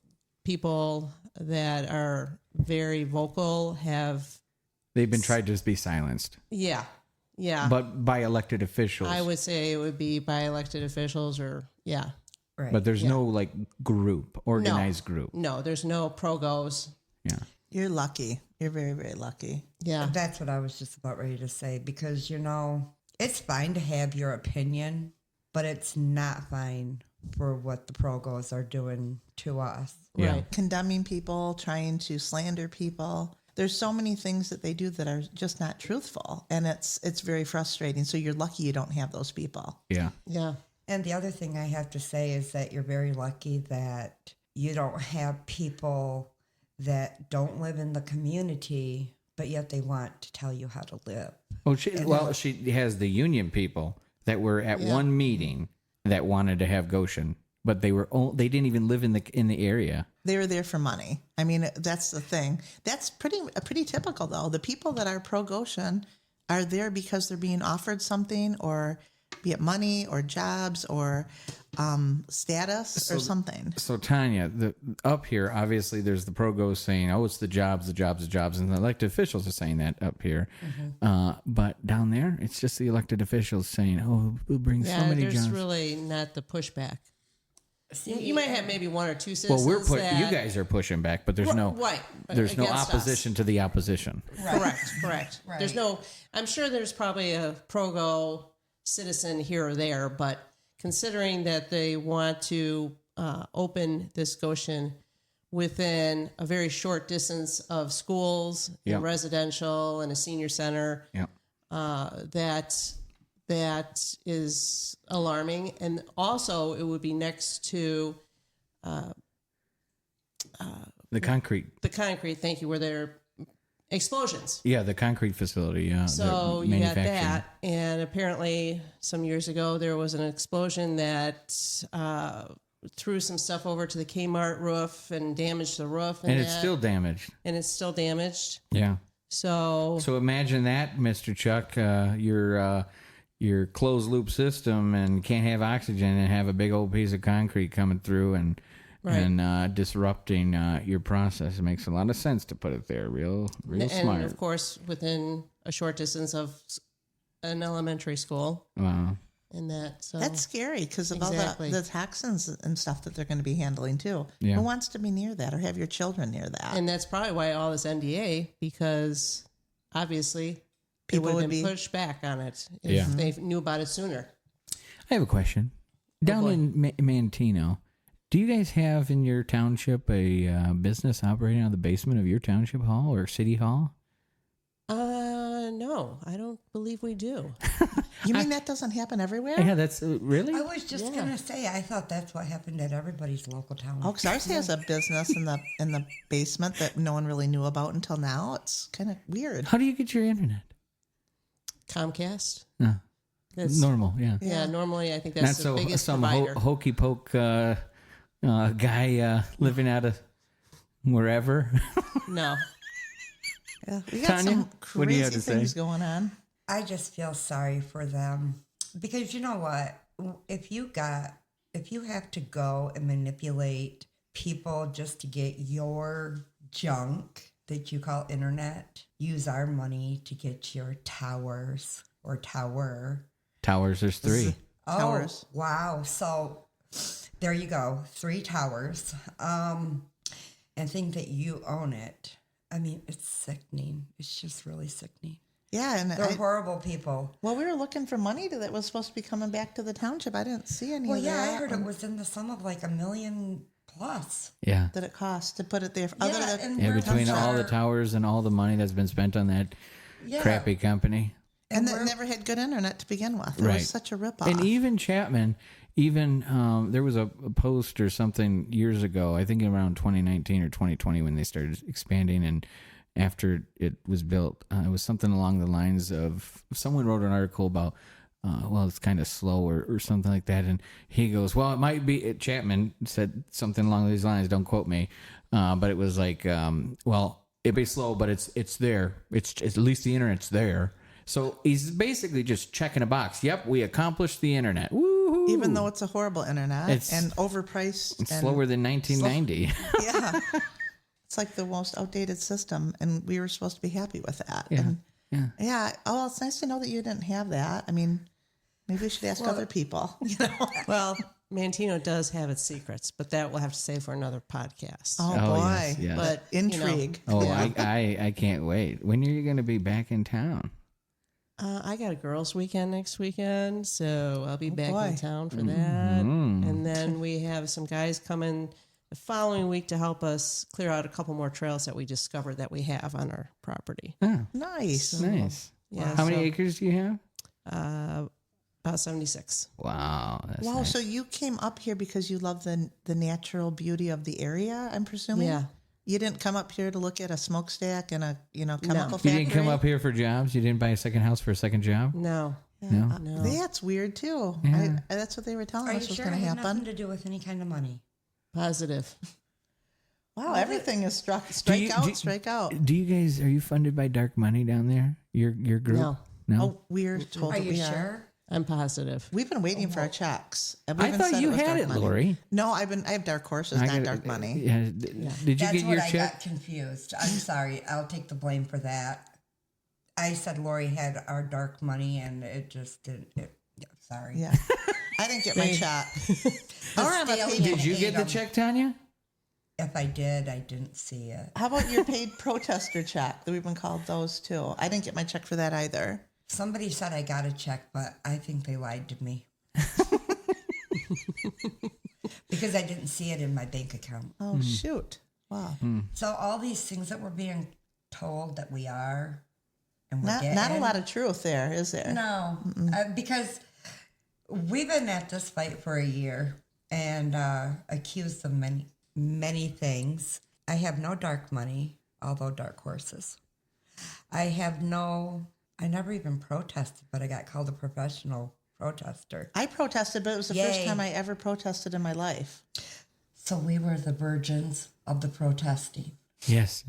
people that are very vocal they've been tried to just be silenced. Yeah. But by elected officials. I would say it would be by elected officials Right. But there's no like organized group. No, there's no pro-goes. Yeah. You're lucky. You're very, very lucky. Yeah. That's what I was just about ready to say, because, it's fine to have your opinion, but it's not fine for what the progos are doing to us. Yeah. Right. Condemning people, trying to slander people. There's so many things that they do that are just not truthful. And it's very frustrating. So you're lucky you don't have those people. Yeah. Yeah. And the other thing I have to say is that you're very lucky that you don't have people that don't live in the community, but yet they want to tell you how to live. She has the union people that were at one meeting that wanted to have Goshen, but they didn't even live in the area. They were there for money. I mean, that's the thing. That's pretty typical, though. The people that are pro Goshen are there because they're being offered something, or be it money or jobs or status or something. So Tanya, up here, obviously there's the pro-gos saying, oh, it's the jobs, and the elected officials are saying that up here. But down there, it's just the elected officials saying, oh, we'll bring so many jobs. There's really not the pushback. You might have maybe one or two citizens. Well, you guys are pushing back, but there's no opposition to the opposition. Right. Correct. Right. There's no. I'm sure there's probably a pro-go citizen here or there, but considering that they want to open this Goshen within a very short distance of schools and residential and a senior center, that is alarming. And also it would be next to the concrete. Thank you, where there are explosions. Yeah, the concrete facility. So you got that. And apparently some years ago there was an explosion that threw some stuff over to the Kmart roof and damaged the roof. And it's still damaged. Yeah. So imagine that, Mr. Chuck, your closed loop system, and can't have oxygen and have a big old piece of concrete coming through and disrupting your process. It makes a lot of sense to put it there. Real smart. And of course, within a short distance of an elementary school. Wow. And that's scary because of all the toxins and stuff that they're going to be handling too. Yeah. Who wants to be near that or have your children near that? And that's probably why all this NDA, because obviously people would be pushed back on it if they knew about it sooner. I have a question. Down in Mantino, do you guys have in your township a business operating out of the basement of your township hall or city hall? No, I don't believe we do. You mean that doesn't happen everywhere? Yeah, that's really. I was just gonna say, I thought that's what happened at everybody's local town. Oh, because ours has a business in the basement that no one really knew about until now. It's kind of weird. How do you get your internet? Comcast. No. That's normal, yeah. Yeah, normally I think that's the biggest some provider. hokey poke guy living out of wherever. No. Yeah, we got Tanya, some what do you have crazy to say? things going on. I just feel sorry for them, because you know what? If you have to go and manipulate people just to get your junk that you call internet, use our money to get your towers or tower. Towers, there's 3. Towers. Oh, wow. So there you go. 3 towers. And think that you own it. I mean, it's sickening. It's just really sickening. Yeah, and They're horrible people. Well, we were looking for money that was supposed to be coming back to the township. I didn't see any of that. I heard it was in the sum of like $1 million+ plus. Yeah. that it costs to put it there. Yeah, and Yeah, we're between all the our- towers and all the money that's been spent on that Yeah. crappy company. and we're- that never had good internet to begin with. It Right. was such a ripoff. And even Chapman, there was a post or something years ago, I think around 2019 or 2020 when they started expanding, and after it was built, it was something along the lines of, someone wrote an article about, well, it's kind of slow or something like that, and he goes, well, it might be, Chapman said something along these lines, don't quote me, but it was like, well, it'd be slow, but it's there. It's at least the internet's there. So he's basically just checking a box. Yep, we accomplished the internet. Woohoo! even though it's a horrible internet It's- and overpriced. It's and slower than 1990. Yeah. It's like the most outdated system, and we were supposed to be happy with that. Yeah. And Yeah. yeah. Oh, well, it's nice to know that you didn't have that. I mean, maybe we should ask other people. You know? Well, Mantino does have its secrets, but that we'll have to save for another podcast. Oh, Oh, boy. yes, yes. But Intrigue. Oh, Yeah. I can't wait. When are you going to be back in town? I got a girls' weekend next weekend, so I'll be back boy. in town for that. And then we have some guys coming the following week to help us clear out a couple more trails that we discovered that we have on our property. Oh, Nice. nice. Yeah, How many so, acres do you have? About 76. Wow. That's Wow. nice. So you came up here because you love the natural beauty of the area, I'm presuming? Yeah. You didn't come up here to look at a smokestack and a chemical You factory? didn't come up here for jobs? You didn't buy a second house for a second job? No. No. No. That's weird too. Yeah. That's what they were telling Are us you was sure going it to had happen. nothing to do with any kind of money? Positive. Wow, everything is strike you- out, do- strike out. Do you guys, are you funded by dark money down there? Your group? No. No? Oh, we're told Are that you we are. sure? I'm positive. We've been waiting for our checks. And we I even thought said you was had dark it, money. Lori. No, I have dark horses, not dark money. Yeah. Did you That's get what your I check? got confused. I'm sorry. I'll take the blame for that. I said Lori had our dark money, and it just didn't. Sorry. Yeah, I didn't get my check. Or I'm a stallion paid, Did you get the ate 'em. check, Tanya? If I did, I didn't see it. how about your paid protester check? We've been called those too. I didn't get my check for that either. Somebody said I got a check, but I think they lied to me. Because I didn't see it in my bank account. Oh shoot! Wow, So all these things that we're being told that we are, and we're not getting, a lot of truth there, is there? No, because we've been at this fight for a year and accused of many things. I have no dark money, although dark horses. I never even protested, but I got called a professional protester. I protested, but it was the first Yay. time I ever protested in my life. So we were the virgins of the protesting. Yes.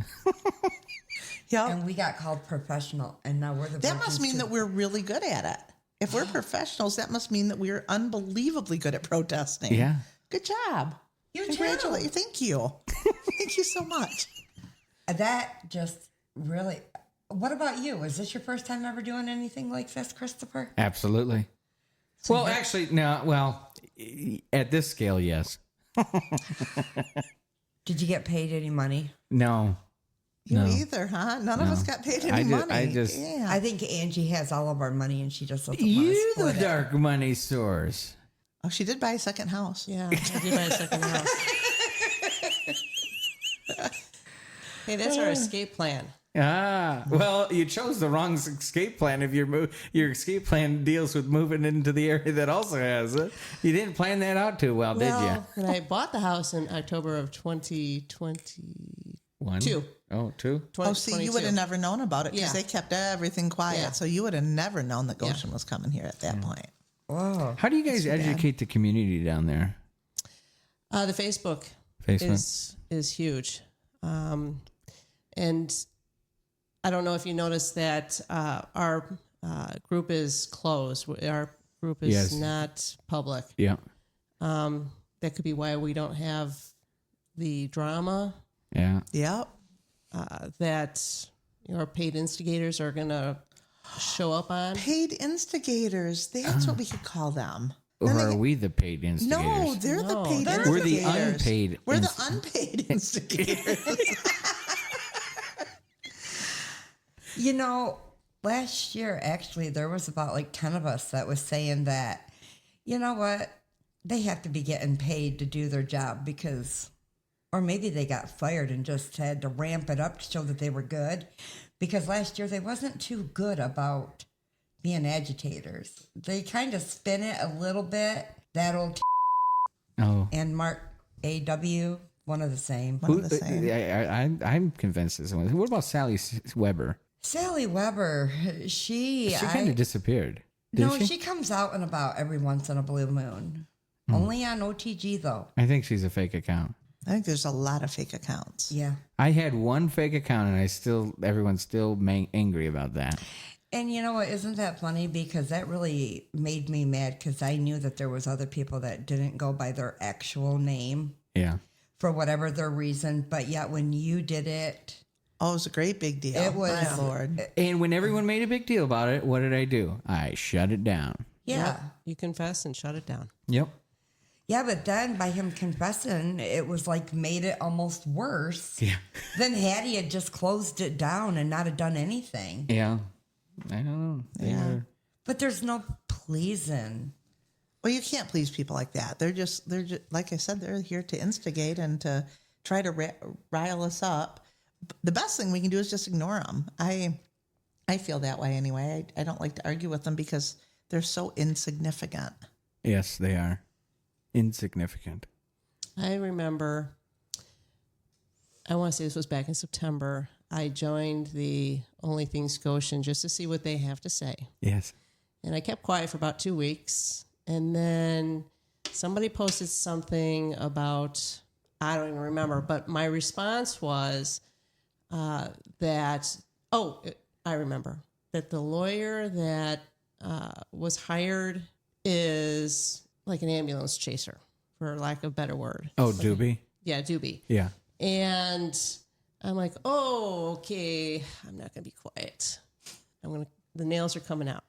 Yeah, And we got called professional, and now we're the that virgins must mean too. that we're really good at it. If we're professionals, that must mean that we're unbelievably good at protesting. Yeah. Good job. You Congratulations. Thank you. Thank you so much. That just really. What about you? Is this your first time ever doing anything like this, Christopher? Absolutely. Well, actually, no. Well, at this scale, yes. Did you get paid any money? No. You No. either, huh? None of us got paid any money. Yeah. I think Angie has all of our money, and she just doesn't want to You the split it. dark money source. Oh, she did buy a second house. Yeah. I did my second house. Hey, that's our escape plan. Ah, well, you chose the wrong escape plan. If your escape plan deals with moving into the area that also has it, you didn't plan that out too well, did you? When I bought the house in October of 2022. One. Oh, two. Oh, see, you would have never known about it because Yeah. they kept everything quiet. Yeah. So you would have never known that Goshen was coming here at that point. Whoa. How do you guys educate the community down there? The Facebook, Facebook. is huge. And I don't know if you noticed that our group is closed. Our group is Yes. not public. Yeah. That could be why we don't have the drama Yeah. Yep. that our paid instigators are going to show up on. Paid instigators. That's what we could call them. Or Then they are get- we the paid instigators? No, they're the No, paid they're- instigators. We're the unpaid We're the inst- unpaid instigators. You know, last year, actually, there was about like 10 of us that was saying that, you know what, they have to be getting paid to do their job because Or maybe they got fired and just had to ramp it up to show that they were good. Because last year they wasn't too good about being agitators. They kind of spin it a little bit. That old and Mark A.W., one of the same. One of the same. I'm convinced this one. What about Sally Weber? Sally Weber, She kind of disappeared. Didn't she comes out and about every once in a blue moon. Only on OTG, though. I think she's a fake account. I think there's a lot of fake accounts. Yeah. I had one fake account, and everyone's still angry about that. And you know what? Isn't that funny? Because that really made me mad because I knew that there was other people that didn't go by their actual name. Yeah. For whatever their reason. But yet when you did it... Oh, it was a great big deal. It was. My Lord. And when everyone made a big deal about it, what did I do? I shut it down. Yeah. Yep. You confess and shut it down. Yep. Yeah, but then by him confessing, it was like made it almost worse. Yeah. Than had he had just closed it down and not have done anything. Yeah. I don't know. Yeah. But there's no pleasing. Well, you can't please people like that. They're just like I said, they're here to instigate and to try to rile us up. The best thing we can do is just ignore them. I feel that way anyway. I don't like to argue with them because they're so insignificant. Yes, they are. Insignificant. I remember, I want to say this was back in September. I joined the Only Things Goshen just to see what they have to say. Yes. And I kept quiet for about 2 weeks. And then somebody posted something about, I don't even remember, but my response was I remember that the lawyer that was hired is like an ambulance chaser, for lack of a better word. Oh, Doobie? Yeah, Doobie. Yeah. And I'm like, oh, okay, I'm not going to be quiet. The nails are coming out.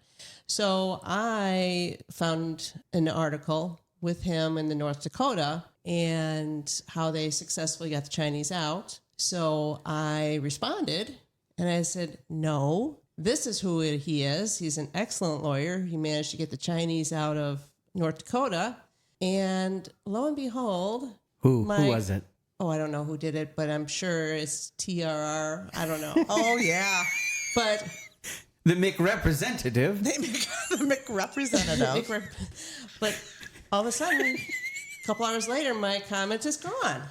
So I found an article with him in the North Dakota and how they successfully got the Chinese out. So I responded and I said, no, this is who he is. He's an excellent lawyer. He managed to get the Chinese out of North Dakota. And lo and behold, who was it? Oh, I don't know who did it, but I'm sure it's TRR. I don't know. Oh, yeah. But the McRepresentative. The McRepresentative. But all of a sudden, a couple hours later, my comment is gone.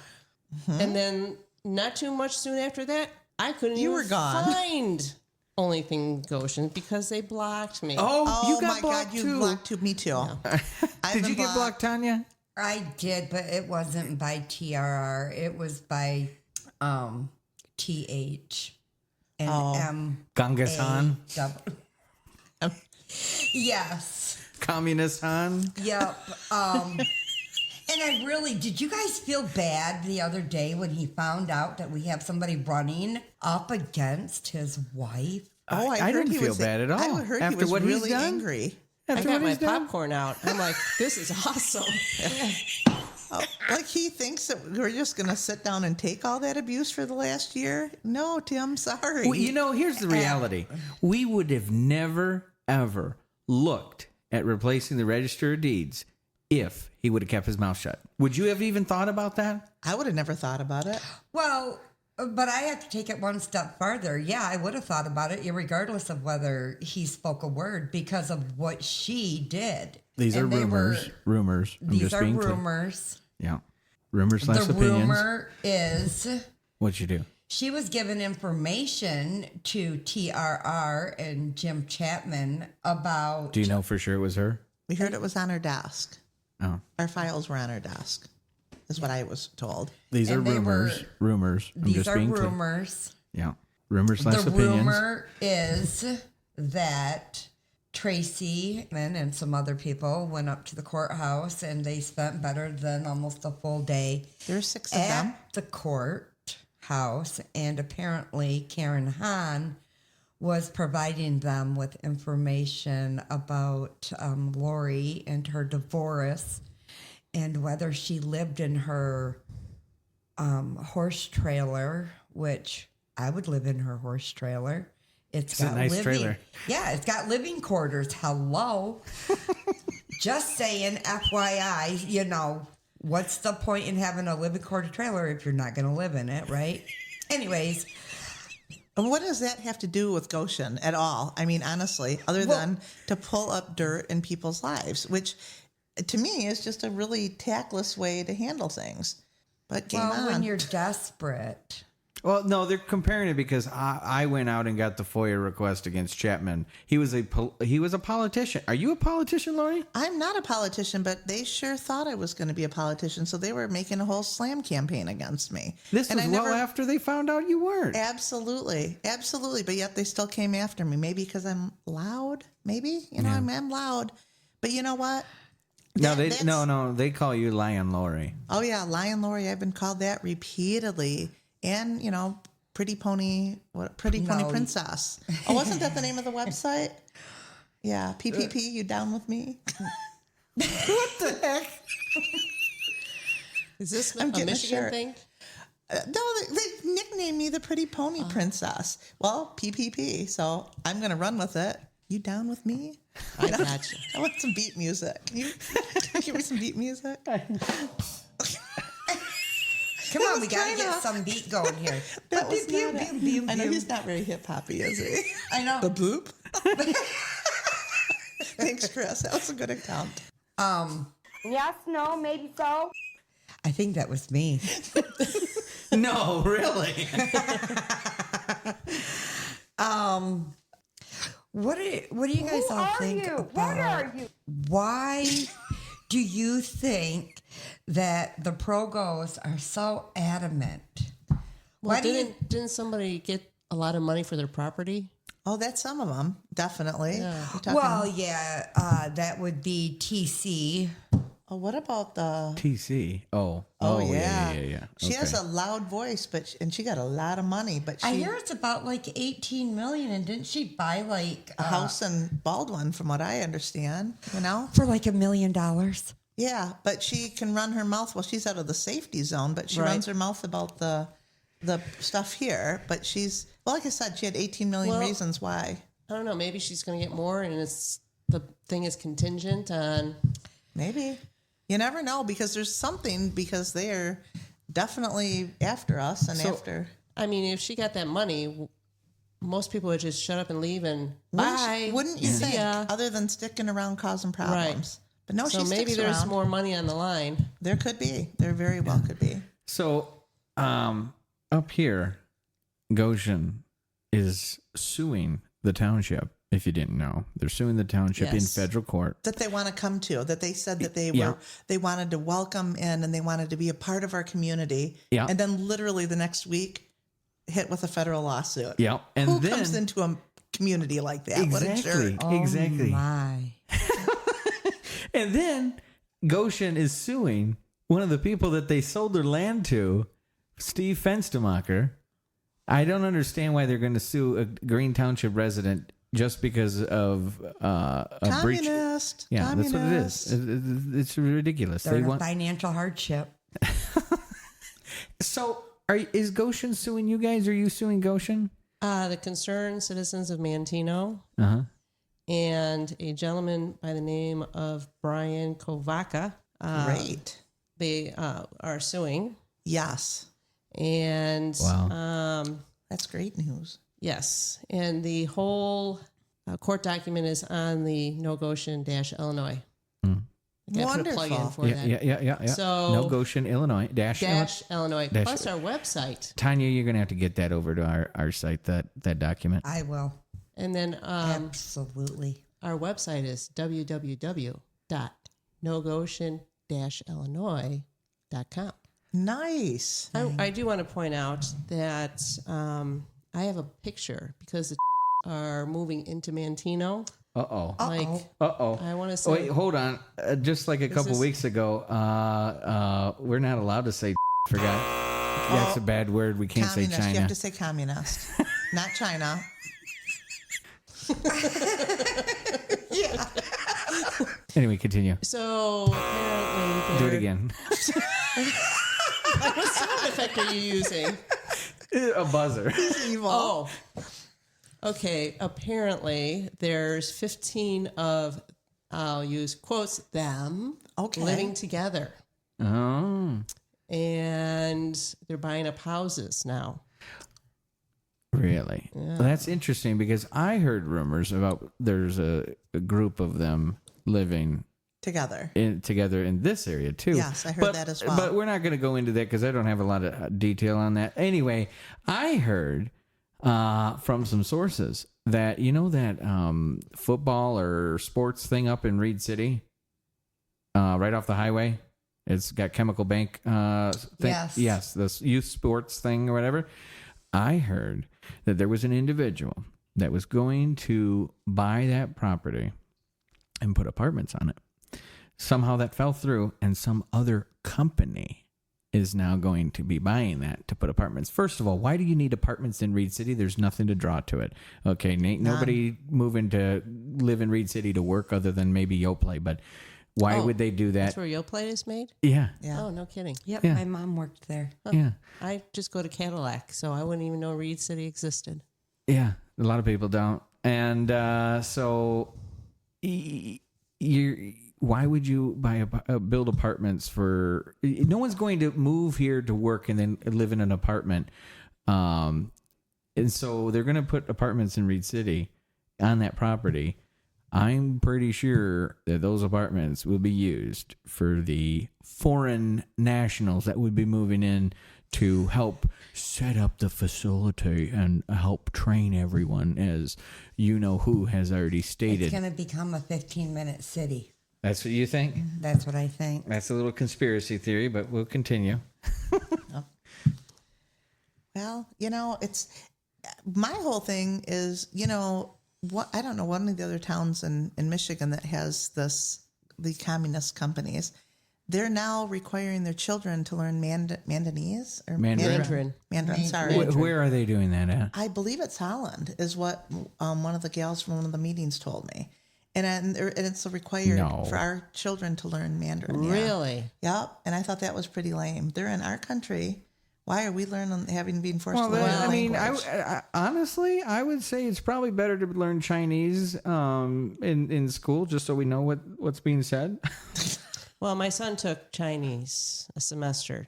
Mm-hmm. And then not too much soon after that, I couldn't even find Only Thing Goshen because they blocked me. Oh, you got my blocked God, you too. blocked me too. No. Did you get blocked, Tonya? I did, but it wasn't by TRR. It was by TH and M. Genghis Han? Yes. Communist Han? Yep. And I really, did you guys feel bad the other day when he found out that we have somebody running up against his wife? Oh, I didn't feel bad at all. I heard After he was what he's really done? angry. I got my popcorn out. I'm like, this is awesome. Like he thinks that we're just going to sit down and take all that abuse for the last year? No, Tim, sorry. Well, here's the reality. We would have never, ever looked at replacing the Register of Deeds if he would have kept his mouth shut. Would you have even thought about that? I would have never thought about it. Well, but I have to take it one step farther. Yeah, I would have thought about it, regardless of whether he spoke a word, because of what she did. These are rumors. Rumors. These are rumors. Yeah. Rumors less opinions. The rumor is... What'd you do? She was given information to TRR and Jim Chapman about... Do you know for sure it was her? We heard it was on her desk. Oh. Our files were on her desk. Is what I was told. These are rumors. Rumors. These are rumors. Yeah. Rumors less opinions. The rumor is that Tracy and some other people went up to the courthouse and they spent better than almost a full day. There's 6 of them. At the courthouse, and apparently Karen Hahn was providing them with information about Lori and her divorce and whether she lived in her horse trailer, which I would live in her horse trailer. It's got a nice trailer. Yeah, it's got living quarters. Hello. Just saying, FYI, What's the point in having a living quarter trailer if you're not going to live in it, right? Anyways. And what does that have to do with Goshen at all? I mean, honestly, other than to pull up dirt in people's lives, which to me is just a really tactless way to handle things. But game on. When you're desperate. Well, no, they're comparing it because I went out and got the FOIA request against Chapman. He was a politician. Are you a politician, Lori? I'm not a politician, but they sure thought I was going to be a politician, so they were making a whole slam campaign against me. This was after they found out you weren't. Absolutely. But yet they still came after me. Maybe because I'm loud. Maybe I'm loud. But you know what? They call you Lion Lori. Oh yeah, Lion Lori. I've been called that repeatedly. And, Pretty Pony Princess. Oh, wasn't that the name of the website? Yeah, PPP, you down with me? What the heck? Is this a Michigan thing? No, they nicknamed me the Pretty Pony Princess. Well, PPP, so I'm going to run with it. You down with me? I got you. I want some beat music. Can you give me some beat music? Come on, we got to get some beat going here. That was I know he's not very hip-hoppy, is he? I know. The boop. Thanks, Chris. That was a good attempt. Yes, no, maybe so. I think that was me. No, really. What do you guys all think about? What are you? Why do you think that the progos are so adamant? Well, didn't somebody get a lot of money for their property? Oh, that's some of them, definitely. Yeah. That would be TC. Oh, what about the TC? Oh, yeah. She has a loud voice, and she got a lot of money. But I hear it's about like 18 million, and didn't she buy like a house in Baldwin, from what I understand? For like $1 million. Yeah, but she can run her mouth. Well, she's out of the safety zone, but she runs her mouth about the stuff here. But like I said, she had 18 million reasons why. I don't know. Maybe she's going to get more, and the thing is contingent on. Maybe. You never know, because they're definitely after us and after. I mean, if she got that money, most people would just shut up and leave and bye. Wouldn't you think? Other than sticking around causing problems. Right. But no, so maybe there's more money on the line. There could be. There very well could be. So, up here, Goshen is suing the township. If you didn't know, they're suing the township in federal court. That they want to come to. That they said that they wanted to welcome in, and they wanted to be a part of our community. Yeah. And then literally the next week, hit with a federal lawsuit. Yeah. And who comes into a community like that? Exactly. What a jerk. Exactly. Oh my. And then Goshen is suing one of the people that they sold their land to, Steve Fenstermacher. I don't understand why they're going to sue a Green Township resident just because of a breach. Yeah, that's what it is. It's ridiculous. They're in a financial hardship. So, is Goshen suing you guys? Or are you suing Goshen? The Concerned Citizens of Manteno. Uh-huh. And a gentleman by the name of Brian Kovaka. Great. They are suing. Yes. And wow. That's great news. Yes. And the whole court document is on the No Goshen-Illinois. Wonderful. Put a plug in for that. Yeah. So, No Goshen, Illinois. Illinois. Plus our website. Tanya, you're going to have to get that over to our site, that document. I will. And then absolutely. Our website is www.nogoshen-illinois.com. Nice. I do want to point out that I have a picture because the are moving into Manteno. Uh-oh. I want to say... Wait, hold on. Just like a couple weeks ago, we're not allowed to say forgot. That's a bad word. We can't communist. Say China. You have to say communist, not China. Yeah. Anyway, continue. So apparently... Do it again. What sound effect are you using? A buzzer. He's evil. Oh. Okay, apparently there's 15 of, I'll use quotes, them living together. Oh, and they're buying up houses now. really? Yeah. Well, that's interesting because I heard rumors about there's a group of them living Together. together in this area too. Yes, I heard that as well. But we're not going to go into that because I don't have a lot of detail on that. Anyway, I heard from some sources that that football or sports thing up in Reed City, right off the highway. It's got Chemical Bank. Yes, this youth sports thing or whatever. I heard that there was an individual that was going to buy that property and put apartments on it. Somehow that fell through, and some other company is now going to be buying that to put apartments. First of all, why do you need apartments in Reed City? There's nothing to draw to it. Okay, Nate, nobody moving to live in Reed City to work other than maybe Yoplait, but why would they do that? That's where Yoplait is made? Yeah. Oh, no kidding. Yep, Yeah. my mom worked there. Yeah. I just go to Cadillac, so I wouldn't even know Reed City existed. Yeah. A lot of people don't. And so why would you build apartments for? No one's going to move here to work and then live in an apartment. And so they're going to put apartments in Reed City on that property. I'm pretty sure that those apartments will be used for the foreign nationals that would be moving in to help set up the facility and help train everyone, as you know who has already stated. It's going to become a 15-minute city. That's what you think? That's what I think. That's a little conspiracy theory, but we'll continue. Well, it's my whole thing is, what I don't know, one of the other towns in Michigan that has the communist companies, they're now requiring their children to learn Mandarinese or Mandarin. Mandarin, sorry. Where are they doing that at? I believe it's Holland, is what one of the gals from one of the meetings told me. And it's required for our children to learn Mandarin. Yeah. Really? Yep. And I thought that was pretty lame. They're in our country. Why are we having been forced to learn I mean, language? I honestly, I would say it's probably better to learn Chinese in school just so we know what's being said. Well, my son took Chinese a semester.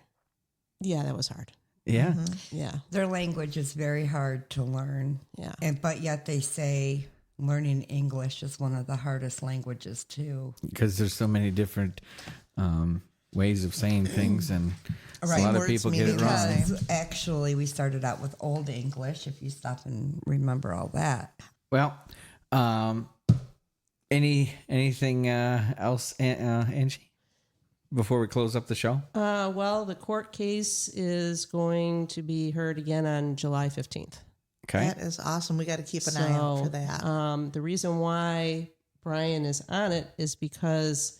Yeah, that was hard. Yeah. Mm-hmm. Yeah. Their language is very hard to learn. Yeah. But yet they say learning English is one of the hardest languages too. Because there's so many different ways of saying things, and a lot of Words people get it meaning wrong. Because actually we started out with Old English, if you stop and remember all that. Well, anything else, Angie, before we close up the show? Well, the court case is going to be heard again on July 15th. Okay. That is awesome. We got to keep an eye out for that. The reason why Brian is on it is because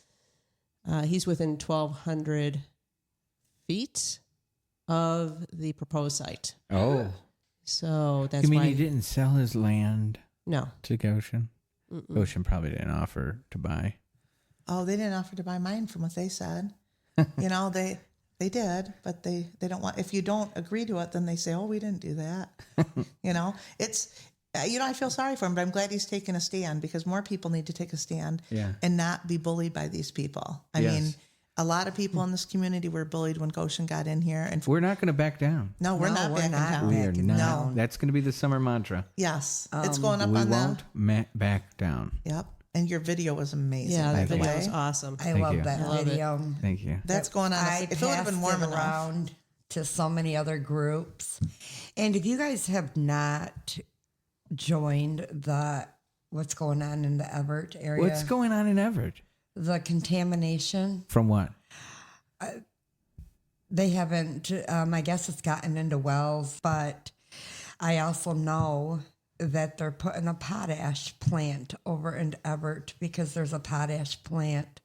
he's within 1,200 feet of the proposed site. Oh. So that's You mean why he didn't sell his land No. to Goshen? Mm-mm. Goshen probably didn't offer to buy. Oh, they didn't offer to buy mine from what they said. They did, but they don't want, if you don't agree to it, then they say, oh, we didn't do that. It's, I feel sorry for him, but I'm glad he's taking a stand, because more people need to take a stand and not be bullied by these people. I mean, a lot of people in this community were bullied when Goshen got in here. And We're not going to back down. no, we're not backing down. We are not. No. That's going to be the summer mantra. Yes. It's going up We on won't back down. Yep. And your video was amazing, Yeah, by the the video way. was awesome. I Thank love you. that I love it. video. Thank you. That's going on. I If it would have passed been warm it enough. around to so many other groups. And if you guys have not joined what's going on in the Everett area, What's going on in Everett? the contamination, From what? they haven't, I guess it's gotten into wells, but I also know that they're putting a potash plant over in Everett, because there's a potash plant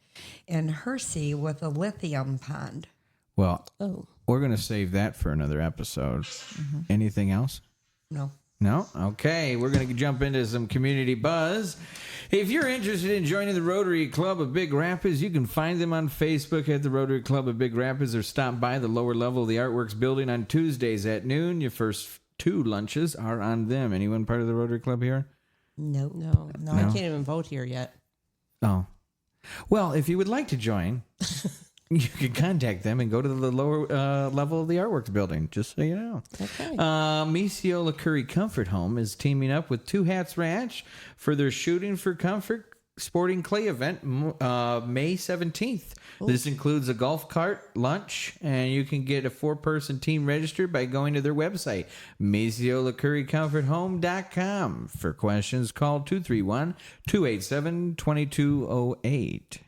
in Hersey with a lithium pond. Well, Oh. we're going to save that for another episode. Anything else? No. No? Okay, we're going to jump into some community buzz. If you're interested in joining the Rotary Club of Big Rapids, you can find them on Facebook at the Rotary Club of Big Rapids, or stop by the lower level of the Artworks building on Tuesdays at noon. Your first 2 lunches are on them. Anyone part of the Rotary Club here? No. No. I can't even vote here yet. Oh. Well, if you would like to join, you can contact them and go to the lower level of the Artworks building, just so you know. Okay. Misiola Curry Comfort Home is teaming up with Two Hats Ranch for their Shooting for Comfort Sporting Clay event May 17th. Ooh. This includes a golf cart, lunch, and you can get a 4-person team registered by going to their website, MisiolaCurryComfortHome.com. For questions, call 231-287-2208.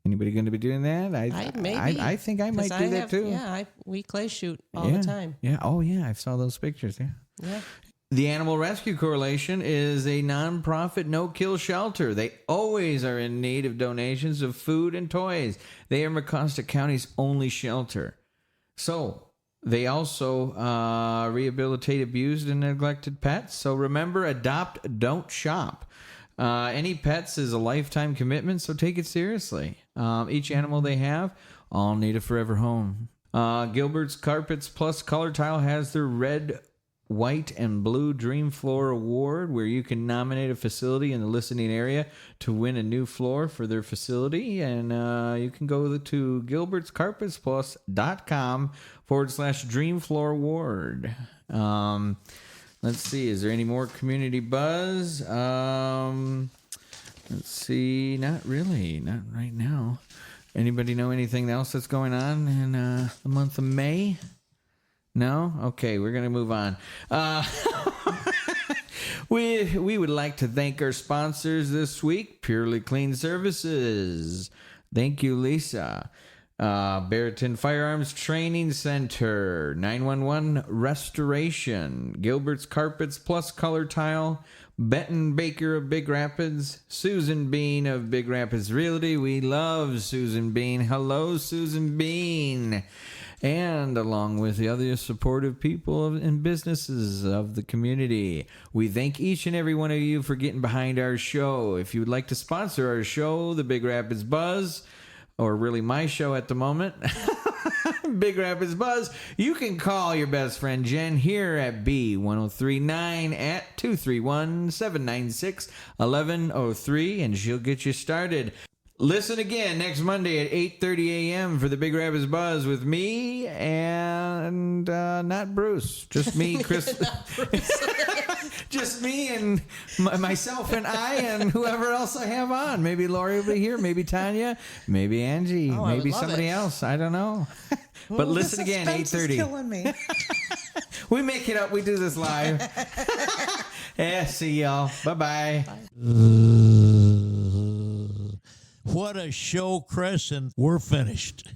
Anybody going to be doing that? I think I might do that too. Yeah, we clay shoot all the time. Yeah. Oh, yeah. I saw those pictures. Yeah. Yeah. The Animal Rescue Coalition is a nonprofit no-kill shelter. They always are in need of donations of food and toys. They are Mecosta County's only shelter. So they also rehabilitate abused and neglected pets. So remember, adopt, don't shop. Any pets is a lifetime commitment, so take it seriously. Each animal they have all need a forever home. Gilbert's Carpets Plus Color Tile has their red, white, and blue Dream Floor Award, where you can nominate a facility in the listening area to win a new floor for their facility. And you can go to gilbertscarpetsplus.com/Dream Floor Award. Let's see. Is there any more community buzz? Let's see. Not really. Not right now. Anybody know anything else that's going on in the month of May? No? Okay, we're going to move on. We would like to thank our sponsors this week, Purely Clean Services. Thank you, Lisa. Barrington Firearms Training Center, 911 Restoration, Gilbert's Carpets Plus Color Tile, Benton Baker of Big Rapids, Susan Bean of Big Rapids Realty. We love Susan Bean. Hello, Susan Bean. And along with the other supportive people and businesses of the community, we thank each and every one of you for getting behind our show. If you would like to sponsor our show, the Big Rapids Buzz, or really my show at the moment, Big Rapids Buzz, you can call your best friend Jen here at B1039 at 231-796-1103, and she'll get you started. Listen again next Monday at 8:30 a.m. for the Big Rapids Buzz with me and not Bruce. Just me, Chris. Just me and myself and I and whoever else I have on. Maybe Lori will be here. Maybe Tonya. Maybe Angie. Maybe somebody else. I don't know. But listen again, 8:30. Killing me. We make it up. We do this live. Yeah, see y'all. Bye-bye. What a show, Chris, and we're finished.